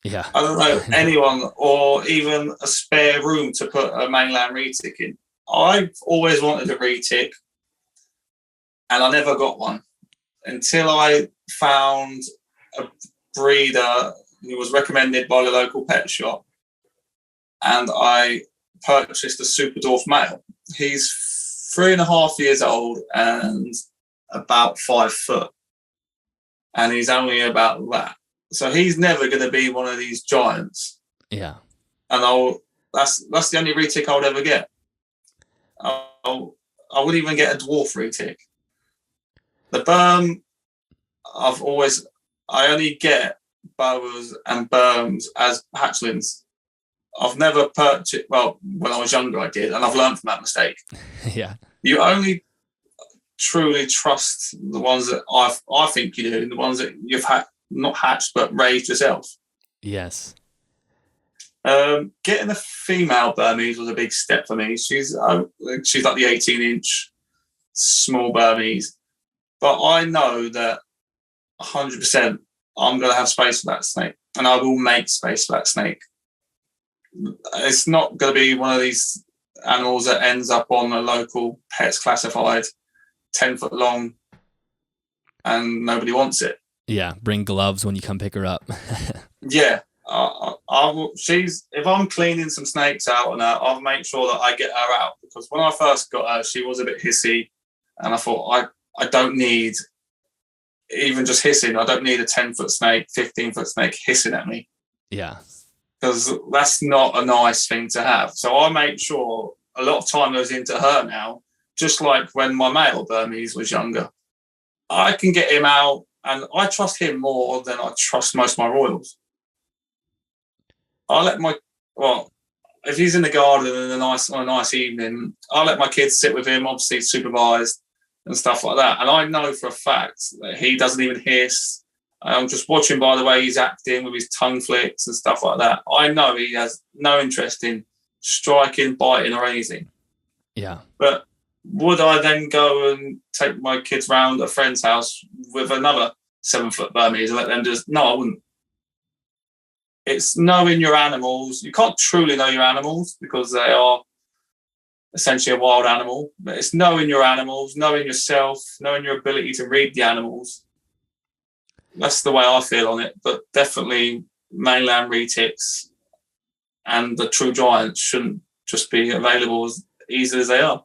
Yeah. I don't know anyone, or even a spare room to put a mainland retic in. I've always wanted a retic, and I never got one until I found a breeder who was recommended by the local pet shop, and I purchased a super dwarf male. He's 3.5 years old and about 5 foot, and he's only about that. So he's never going to be one of these giants. Yeah. And that's the only retic I would ever get. I wouldn't even get a dwarf retic. The berm, I only get boas and berms as hatchlings. I've never purchased, well, when I was younger I did, and I've learned from that mistake. Yeah. You only truly trust the ones that I think you do, the ones that you've not hatched but raised yourself. Yes. Getting a female Burmese was a big step for me. She's like the 18-inch small Burmese, but I know that 100% I'm going to have space for that snake, and I will make space for that snake. It's not going to be one of these animals that ends up on a local pets classified 10 foot long and nobody wants it. Yeah, bring gloves when you come pick her up. Yeah, if I'm cleaning some snakes out on her, I'll make sure that I get her out, because when I first got her, she was a bit hissy, and I thought I don't need even just hissing. I don't need a 10-foot snake, 15-foot snake hissing at me. Yeah, because that's not a nice thing to have. So I make sure a lot of time goes into her now, just like when my male Burmese was younger. I can get him out, and I trust him more than I trust most of my royals. If he's in the garden on a nice evening, I'll let my kids sit with him, obviously supervised and stuff like that. And I know for a fact that he doesn't even hiss. I'm just watching by the way he's acting with his tongue flicks and stuff like that. I know he has no interest in striking, biting, or anything. Yeah. But would I then go and take my kids round a friend's house with another 7-foot Burmese and let them just... No, I wouldn't. It's knowing your animals. You can't truly know your animals because they are essentially a wild animal. But it's knowing your animals, knowing yourself, knowing your ability to read the animals. That's the way I feel on it. But definitely mainland retics and the true giants shouldn't just be available as easy as they are.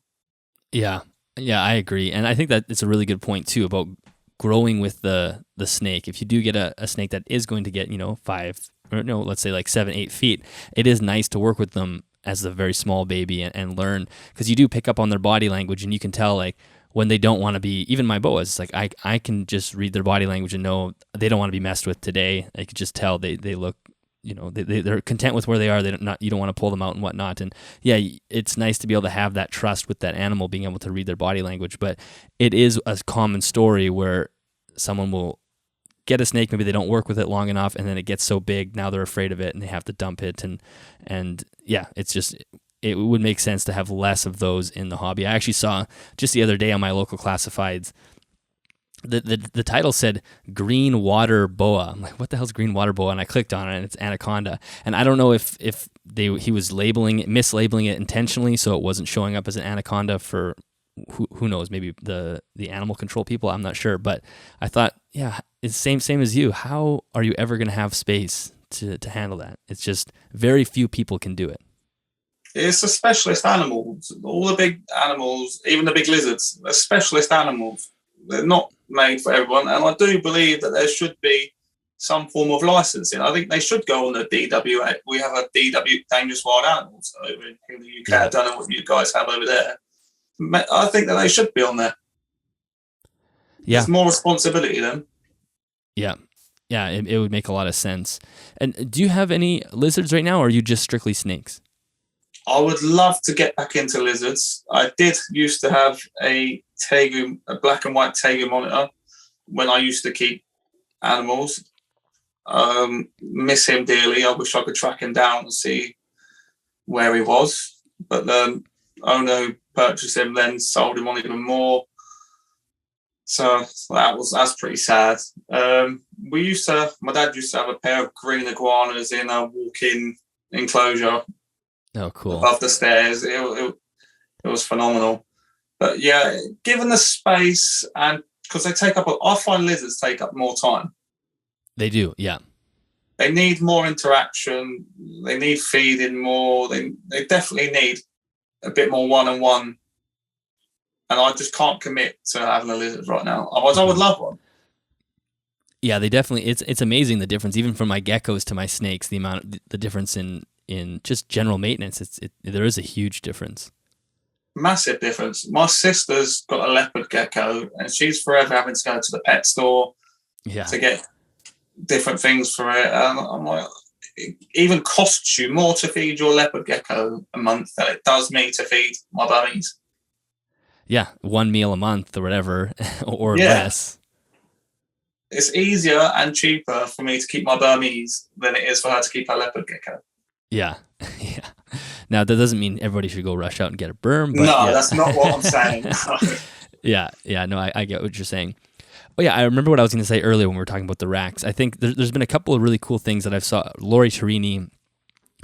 Yeah, I agree. And I think that it's a really good point too about growing with the snake. If you do get a snake that is going to get, 5 or let's say like 7-8 feet, it is nice to work with them as a very small baby and learn, because you do pick up on their body language, and you can tell like when they don't want to be, even my boas, like I can just read their body language and know they don't want to be messed with today. I could just tell they look, they're content with where they are. You don't want to pull them out and whatnot. And yeah, it's nice to be able to have that trust with that animal, being able to read their body language. But it is a common story where someone will get a snake, maybe they don't work with it long enough, and then it gets so big, now they're afraid of it and they have to dump it. And yeah, it's just, it would make sense to have less of those in the hobby. I actually saw just the other day on my local classifieds, the title said green water boa. I'm like, what the hell's green water boa? And I clicked on it, and it's anaconda. And I don't know if he was mislabeling it intentionally, so it wasn't showing up as an anaconda for who knows, maybe the animal control people. I'm not sure, but I thought, yeah, it's same as you. How are you ever going to have space to handle that? It's just very few people can do it. It's a specialist animal. All the big animals, even the big lizards, they're specialist animals. They're not made for everyone. And I do believe that there should be some form of licensing. I think they should go on the DWA. We have a DW, Dangerous Wild Animals, over in the UK. Yeah. I don't know what you guys have over there. I think that they should be on there. Yeah. There's more responsibility then. Yeah. Yeah, it would make a lot of sense. And do you have any lizards right now, or are you just strictly snakes? I would love to get back into lizards. I did used to have a black and white Tegu monitor when I used to keep animals. Miss him dearly. I wish I could track him down and see where he was. But the owner who purchased him then sold him on even more. So that's pretty sad. My dad used to have a pair of green iguanas in a walk-in enclosure. Oh, cool. Above the stairs. It was phenomenal. But yeah, given the space, and because I find lizards take up more time. They do, yeah. They need more interaction. They need feeding more. They definitely need a bit more one-on-one. And I just can't commit to having a lizard right now. Otherwise, I would love one. Yeah, they definitely. It's amazing the difference, even from my geckos to my snakes. The difference in just general maintenance. There is a huge difference. Massive difference. My sister's got a leopard gecko, and she's forever having to go to the pet store to get different things for it. I'm like, it even costs you more to feed your leopard gecko a month than it does me to feed my Burmese. Yeah, 1 meal a month or whatever, or less. It's easier and cheaper for me to keep my Burmese than it is for her to keep her leopard gecko. Yeah, yeah. Now, that doesn't mean everybody should go rush out and get a Burm. But no, that's not what I'm saying. Yeah, no, I get what you're saying. Oh yeah, I remember what I was going to say earlier when we were talking about the racks. I think there's been a couple of really cool things that I've saw. Lori Tarini,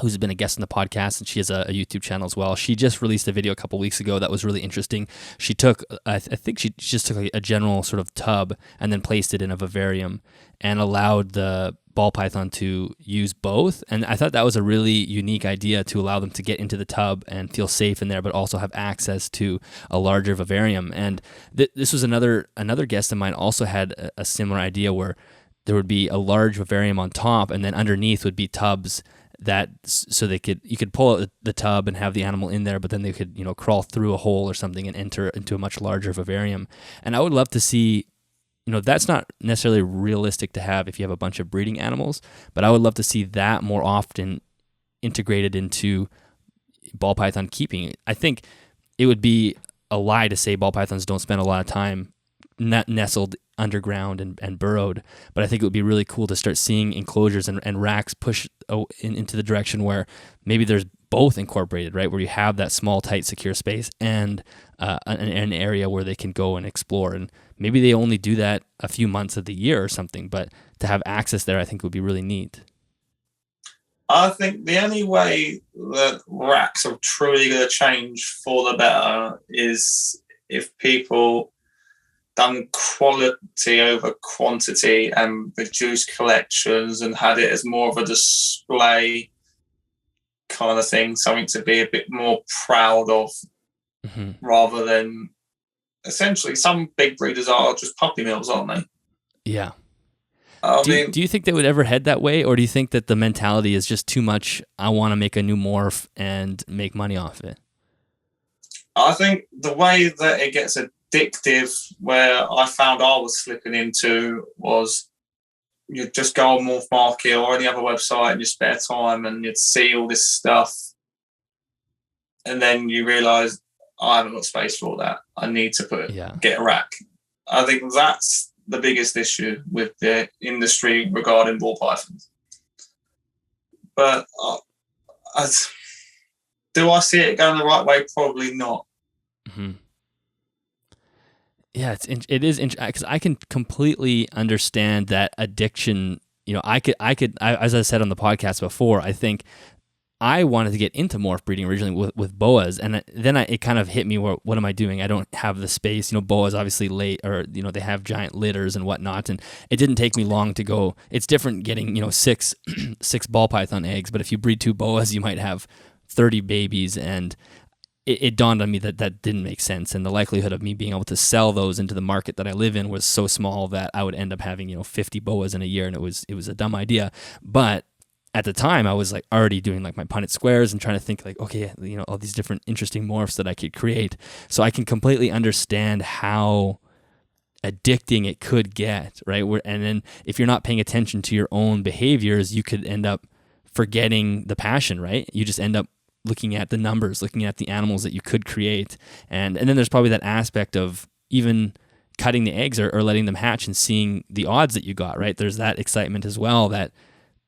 who's been a guest on the podcast, and she has a YouTube channel as well. She just released a video a couple of weeks ago that was really interesting. She took, I think she just took a general sort of tub and then placed it in a vivarium and allowed the ball python to use both. And I thought that was a really unique idea to allow them to get into the tub and feel safe in there, but also have access to a larger vivarium. And this was another guest of mine also had a similar idea where there would be a large vivarium on top, and then underneath would be tubs so you could pull out the tub and have the animal in there, but then they could, crawl through a hole or something and enter into a much larger vivarium. And I would love to see, that's not necessarily realistic to have if you have a bunch of breeding animals, but I would love to see that more often integrated into ball python keeping. I think it would be a lie to say ball pythons don't spend a lot of time nestled underground and burrowed, but I think it would be really cool to start seeing enclosures and racks push into the direction where maybe there's both incorporated, right? Where you have that small, tight, secure space and an area where they can go and explore. And maybe they only do that a few months of the year or something, but to have access there, I think would be really neat. I think the only way that racks are truly going to change for the better is if people done quality over quantity and reduced collections and had it as more of a display kind of thing, something to be a bit more proud of, rather than essentially some big breeders are just puppy mills, aren't they? Yeah. Do you think they would ever head that way, or do you think that the mentality is just too much, I want to make a new morph and make money off it? I think the way that it gets addictive, where I found I was slipping into, was you'd just go on Morph Market or any other website in your spare time and you'd see all this stuff, and then you realise, I haven't got space for all that. I need to get a rack. I think that's the biggest issue with the industry regarding ball pythons. But do I see it going the right way? Probably not. Mm-hmm. Yeah, it is interesting because I can completely understand that addiction. I could, as I said on the podcast before, I think I wanted to get into morph breeding originally with boas, and then it kind of hit me, what am I doing? I don't have the space. Boas obviously they have giant litters and whatnot, and it didn't take me long to go. It's different getting six ball python eggs, but if you breed 2 boas, you might have 30 babies, and it dawned on me that didn't make sense, and the likelihood of me being able to sell those into the market that I live in was so small that I would end up having 50 boas in a year, and it was a dumb idea. But at the time, I was already doing my Punnett squares and trying to think okay, all these different interesting morphs that I could create. So I can completely understand how addicting it could get, right? And then if you're not paying attention to your own behaviors, you could end up forgetting the passion, right? You just end up looking at the numbers, looking at the animals that you could create. And then there's probably that aspect of even cutting the eggs or letting them hatch and seeing the odds that you got, right? There's that excitement as well, that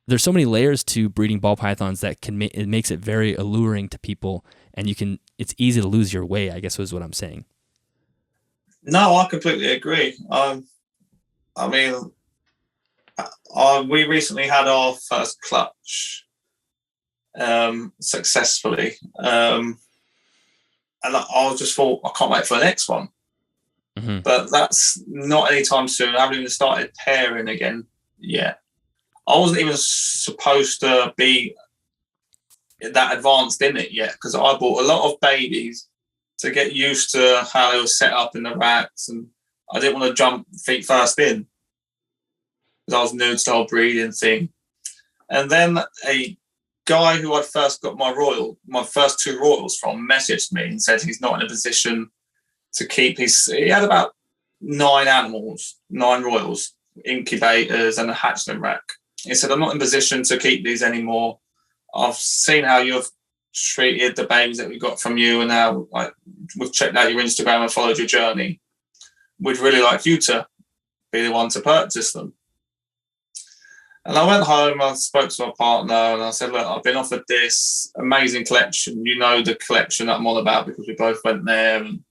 there's so many layers to breeding ball pythons that it makes it very alluring to people, and it's easy to lose your way, I guess was what I'm saying. No, I completely agree. We recently had our first clutch successfully, and I just thought, I can't wait for the next one. Mm-hmm. But that's not anytime soon. I haven't even started pairing again yet. I wasn't even supposed to be that advanced in it yet, because I bought a lot of babies to get used to how they were set up in the racks, and I didn't want to jump feet first in because I was new to the whole breeding thing. And then a guy who I first got my first 2 royals from messaged me and said he's not in a position to keep he had about 9 royals, incubators and a hatchling rack. He said, I'm not in a position to keep these anymore. I've seen how you've treated the babies that we got from you, and now we've checked out your Instagram and followed your journey. We'd really like you to be the one to purchase them. And I went home, I spoke to my partner, and I said, look, I've been offered this amazing collection. You know the collection that I'm on about because we both went there. And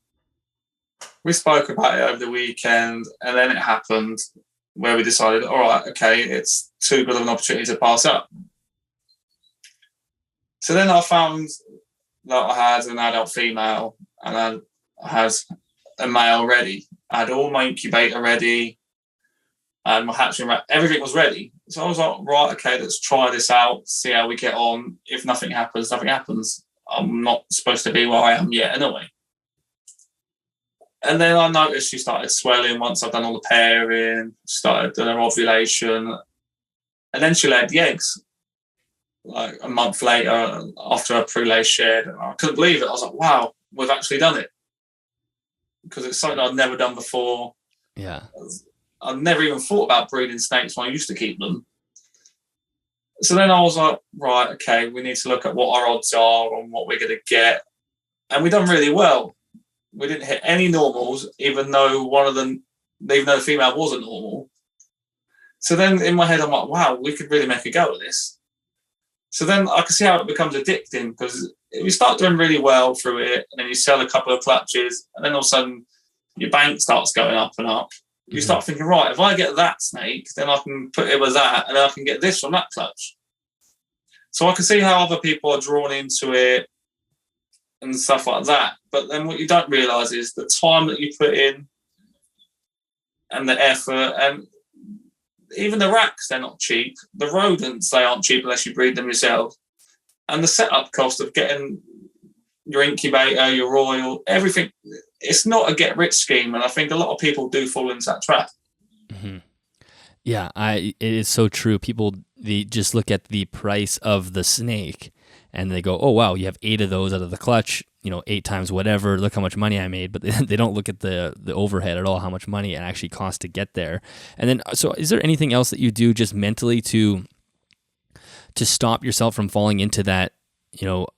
we spoke about it over the weekend, and then it happened where we decided, all right, okay, it's too good of an opportunity to pass up. So then I found that I had an adult female and I had a male ready. I had all my incubator ready and my hatching rack, everything was ready. So I was like, right, okay, let's try this out, see how we get on. If nothing happens, nothing happens. I'm not supposed to be where I am yet anyway. And then I noticed she started swelling once I've done all the pairing, started doing her ovulation. And then she laid the eggs like a month later after her pre-lay shed. And I couldn't believe it. I was like, wow, we've actually done it. Because it's something I'd never done before. Yeah. I'd never even thought about breeding snakes when I used to keep them. So then I was like, right, okay, we need to look at what our odds are and what we're going to get. And we done really well. We didn't hit any normals, even though the female wasn't normal. So then in my head, I'm like, wow, we could really make a go at this. So then I can see how it becomes addicting, because you start doing really well through it, and then you sell a couple of clutches, and then all of a sudden your bank starts going up and up. You start thinking, right, if I get that snake, then I can put it with that, and then I can get this from that clutch. So I can see how other people are drawn into it and stuff like that. But then what you don't realise is the time that you put in and the effort, and even the racks, they're not cheap. The rodents, they aren't cheap unless you breed them yourself. And the setup cost of getting your incubator, your royal, everything, it's not a get-rich scheme. And I think a lot of people do fall into that trap. Mm-hmm. Yeah, it is so true. People, they just look at the price of the snake and they go, oh, wow, you have 8 of those out of the clutch, 8 times whatever, look how much money I made. But they don't look at the overhead at all, how much money it actually costs to get there. And then, so is there anything else that you do just mentally to stop yourself from falling into that,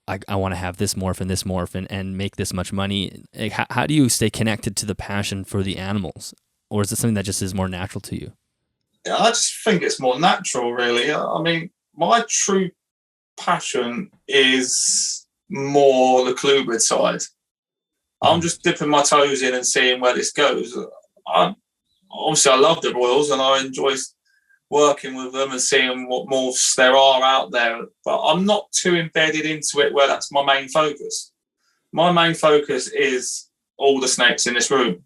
I want to have this morph and make this much money? Like, how do you stay connected to the passion for the animals? Or is it something that just is more natural to you? Yeah, I just think it's more natural, really. I mean, my true passion is more the colubrid side. I'm just dipping my toes in and seeing where this goes. Obviously, I love the royals and I enjoy working with them and seeing what morphs there are out there, but I'm not too embedded into it where that's my main focus. My main focus is all the snakes in this room,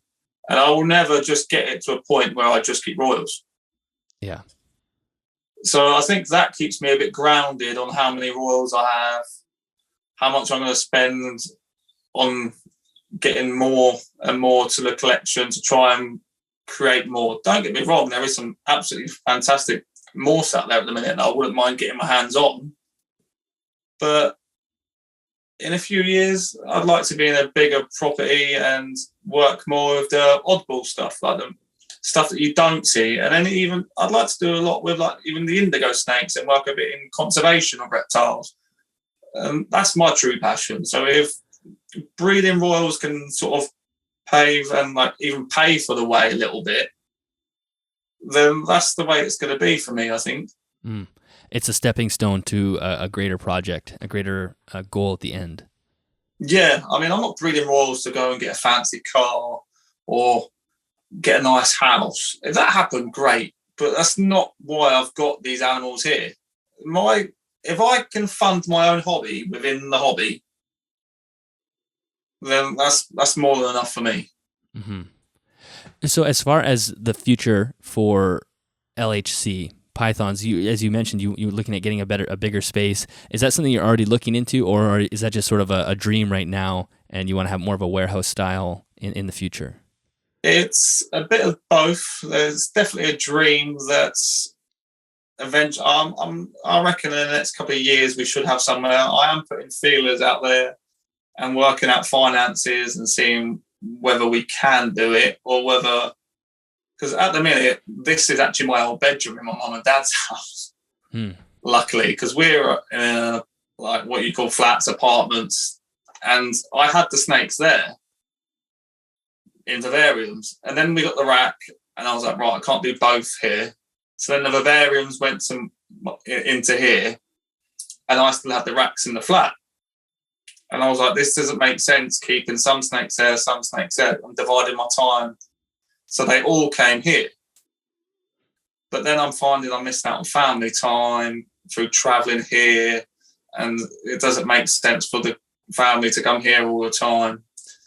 and I will never just get it to a point where I just keep royals. Yeah. So I think that keeps me a bit grounded on how many royals I have, how much I'm going to spend on getting more and more to the collection to try and create more. Don't get me wrong, there is some absolutely fantastic morphs out there at the minute that I wouldn't mind getting my hands on. But in a few years, I'd like to be in a bigger property and work more with the oddball stuff, like the stuff that you don't see. And then even I'd like to do a lot with like even the indigo snakes and work a bit in conservation of reptiles. That's my true passion. So if breeding royals can sort of pave and like even pay for the way a little bit, then that's the way it's going to be for me, I think. It's a stepping stone to a greater project, a greater goal at the end. Yeah, I mean, I'm not breeding royals to go and get a fancy car or get a nice house. If that happened, great, but that's not why I've got these animals here. If I can fund my own hobby within the hobby, then that's more than enough for me. Mm-hmm. So as far as the future for LHC Pythons, as you mentioned, you were looking at getting a bigger space. Is that something you're already looking into, or is that just sort of a dream right now, and you want to have more of a warehouse style in the future? It's a bit of both. There's definitely a dream that's eventually. I reckon in the next couple of years we should have somewhere. I am putting feelers out there and working out finances and seeing whether we can do it or whether. Because at the minute, this is actually my old bedroom in my mum and dad's house. Luckily, because we're in like what you call flats, apartments, and I had the snakes there in vivariums, and then we got the rack, and I was like, right, I can't do both here. So then the vivariums went into here, and I still had the racks in the flat. And I was like, this doesn't make sense keeping some snakes there, some snakes there. I'm dividing my time. So they all came here. But then I'm finding I'm missing out on family time through traveling here. And it doesn't make sense for the family to come here all the time.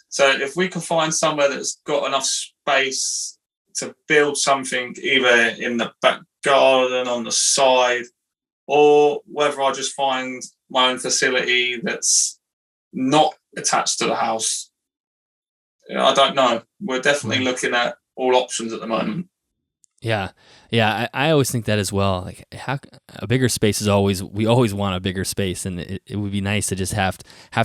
So if we can find somewhere that's got enough space to build something either in the back garden, on the side, or whether I just find my own facility that's not attached to the house, I don't know. We're definitely looking at all options at the moment. Yeah. I always think that as well. Like, a bigger space we always want a bigger space, and it would be nice to just have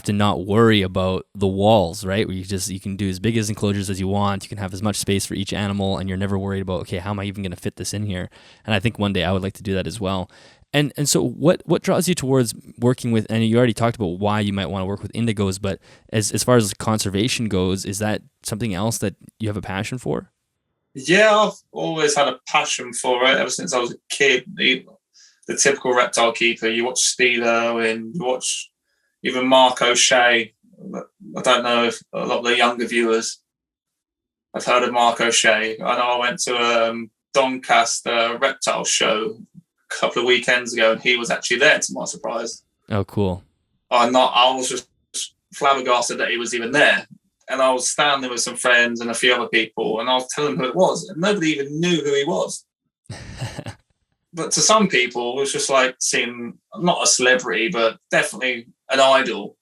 to not worry about the walls, right? Where you can do as big as enclosures as you want. You can have as much space for each animal, and you're never worried about, okay, how am I even going to fit this in here? And I think one day I would like to do that as well. And so what draws you towards working with, and you already talked about why you might want to work with indigos, but as far as conservation goes, is that something else that you have a passion for? Yeah, I've always had a passion for it ever since I was a kid. The typical reptile keeper, you watch Steve Irwin, you watch even Mark O'Shea. I don't know if a lot of the younger viewers have heard of Mark O'Shea. I know I went to a Doncaster reptile show a couple of weekends ago, and he was actually there, to my surprise. Oh, cool. I was just flabbergasted that he was even there. And I was standing with some friends and a few other people, and I was telling them who it was, and nobody even knew who he was. But to some people, it was just like seeing, not a celebrity, but definitely an idol.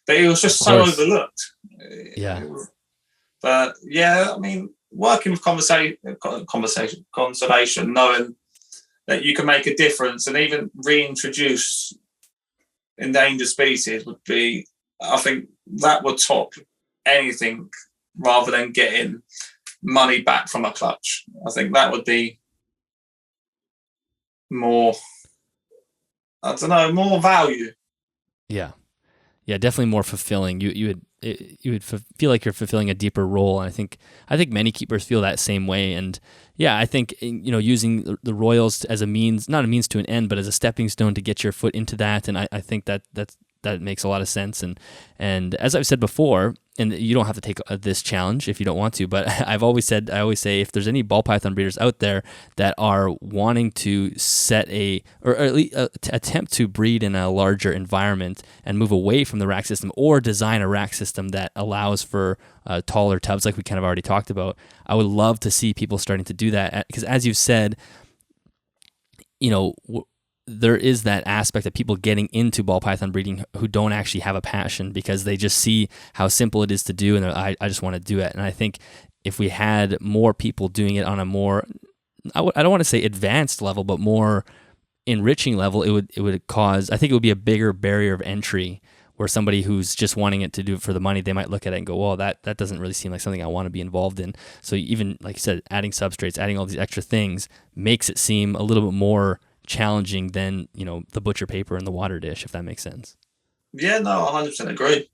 But he was just so overlooked. Yeah. But yeah, I mean, working with conservation, knowing that you can make a difference and even reintroduce endangered species would be, I think that would top anything rather than getting money back from a clutch. I think that would be more, I don't know, more value. Yeah, definitely more fulfilling. You would feel like you're fulfilling a deeper role, and I think many keepers feel that same way. And yeah, I think using the royals as a means, not a means to an end, but as a stepping stone to get your foot into that, and I think that makes a lot of sense. And as I've said before, and you don't have to take this challenge if you don't want to, but I always say if there's any ball python breeders out there that are wanting to or at least attempt to breed in a larger environment and move away from the rack system, or design a rack system that allows for taller tubs like we kind of already talked about, I would love to see people starting to do that, because as you've said, there is that aspect of people getting into ball python breeding who don't actually have a passion because they just see how simple it is to do, and I just want to do it. And I think if we had more people doing it on a more, I don't want to say advanced level, but more enriching level, it would cause, I think it would be a bigger barrier of entry, where somebody who's just wanting it to do it for the money, they might look at it and go, well, that doesn't really seem like something I want to be involved in. So even, like you said, adding substrates, adding all these extra things makes it seem a little bit more challenging than the butcher paper and the water dish, if that makes sense. Yeah, no, 100% agree.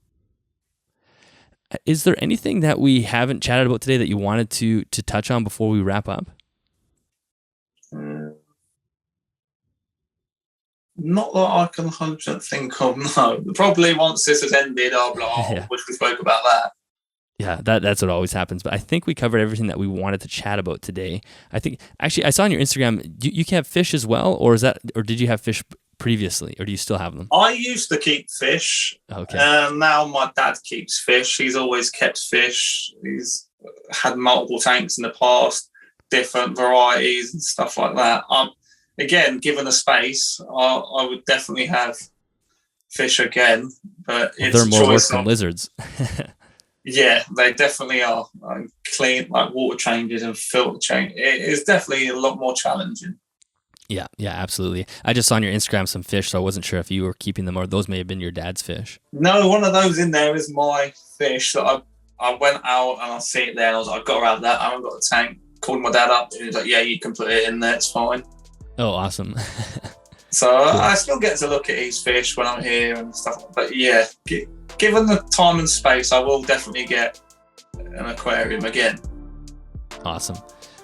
Is there anything that we haven't chatted about today that you wanted to touch on before we wrap up? Not that I can 100% think of, no. Probably once this has ended, I'll be like, I wish we spoke about that. Yeah, that's what always happens. But I think we covered everything that we wanted to chat about today. I think, actually, I saw on your Instagram, you have fish as well, or did you have fish previously, or do you still have them? I used to keep fish. Okay. Now my dad keeps fish. He's always kept fish. He's had multiple tanks in the past, different varieties and stuff like that. Again, given the space, I would definitely have fish again. But it's they're more work than lizards. Yeah, they definitely are. Clean, like water changes and filter change. It is definitely a lot more challenging. Yeah, absolutely. I just saw on your Instagram some fish, so I wasn't sure if you were keeping them or those may have been your dad's fish. No, one of those in there is my fish that I went out and I see it there and I was like, I've got to have that. I haven't got a tank. Called my dad up and he was like, yeah, you can put it in there. It's fine. Oh, awesome. So cool. I still get to look at his fish when I'm here and stuff. But yeah, given the time and space, I will definitely get an aquarium again. Awesome.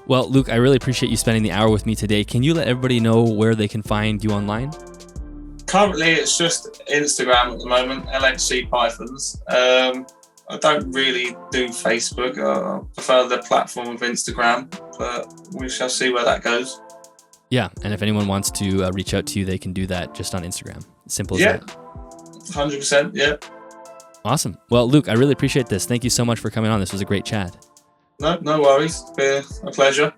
Well, Luke, I really appreciate you spending the hour with me today. Can you let everybody know where they can find you online? Currently, it's just Instagram at the moment, LHC Pythons. I don't really do Facebook. I prefer the platform of Instagram, but we shall see where that goes. Yeah, and if anyone wants to reach out to you, they can do that just on Instagram. Simple as that. 100%, yeah. Awesome. Well, Luke, I really appreciate this. Thank you so much for coming on. This was a great chat. No worries. It's been a pleasure.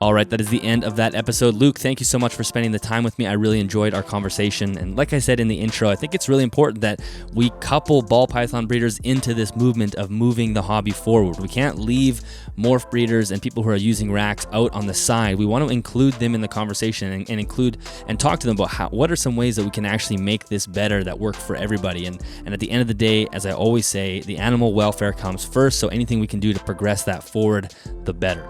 All right, that is the end of that episode. Luke, thank you so much for spending the time with me. I really enjoyed our conversation. And like I said in the intro, I think it's really important that we couple ball python breeders into this movement of moving the hobby forward. We can't leave morph breeders and people who are using racks out on the side. We want to include them in the conversation and include and talk to them about what are some ways that we can actually make this better that work for everybody. And at the end of the day, as I always say, the animal welfare comes first. So anything we can do to progress that forward, the better.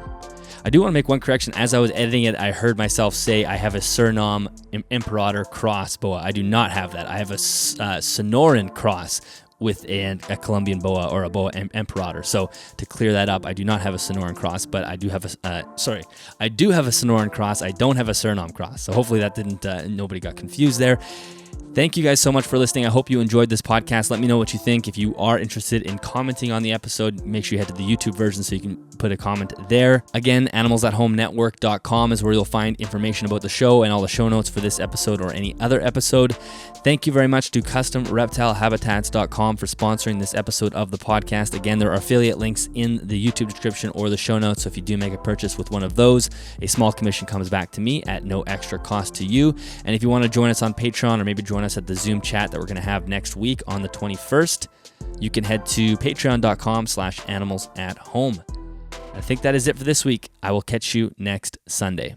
I do want to make one correction. As I was editing it, I heard myself say I have a Suriname Imperator cross boa. I do not have that. I have a Sonoran cross with a Colombian boa or a boa Imperator. So to clear that up, I do not have a Sonoran cross, but I do have I do have a Sonoran cross. I don't have a Suriname cross. So hopefully that didn't, nobody got confused there. Thank you guys so much for listening. I hope you enjoyed this podcast. Let me know what you think. If you are interested in commenting on the episode, make sure you head to the YouTube version so you can put a comment there. Again, animalsathomenetwork.com is where you'll find information about the show and all the show notes for this episode or any other episode. Thank you very much to customreptilehabitats.com for sponsoring this episode of the podcast. Again, there are affiliate links in the YouTube description or the show notes. So if you do make a purchase with one of those, a small commission comes back to me at no extra cost to you. And if you want to join us on Patreon or maybe join us at the Zoom chat that we're going to have next week on the 21st, you can head to patreon.com/animalsathome. I think that is it for this week. I will catch you next Sunday.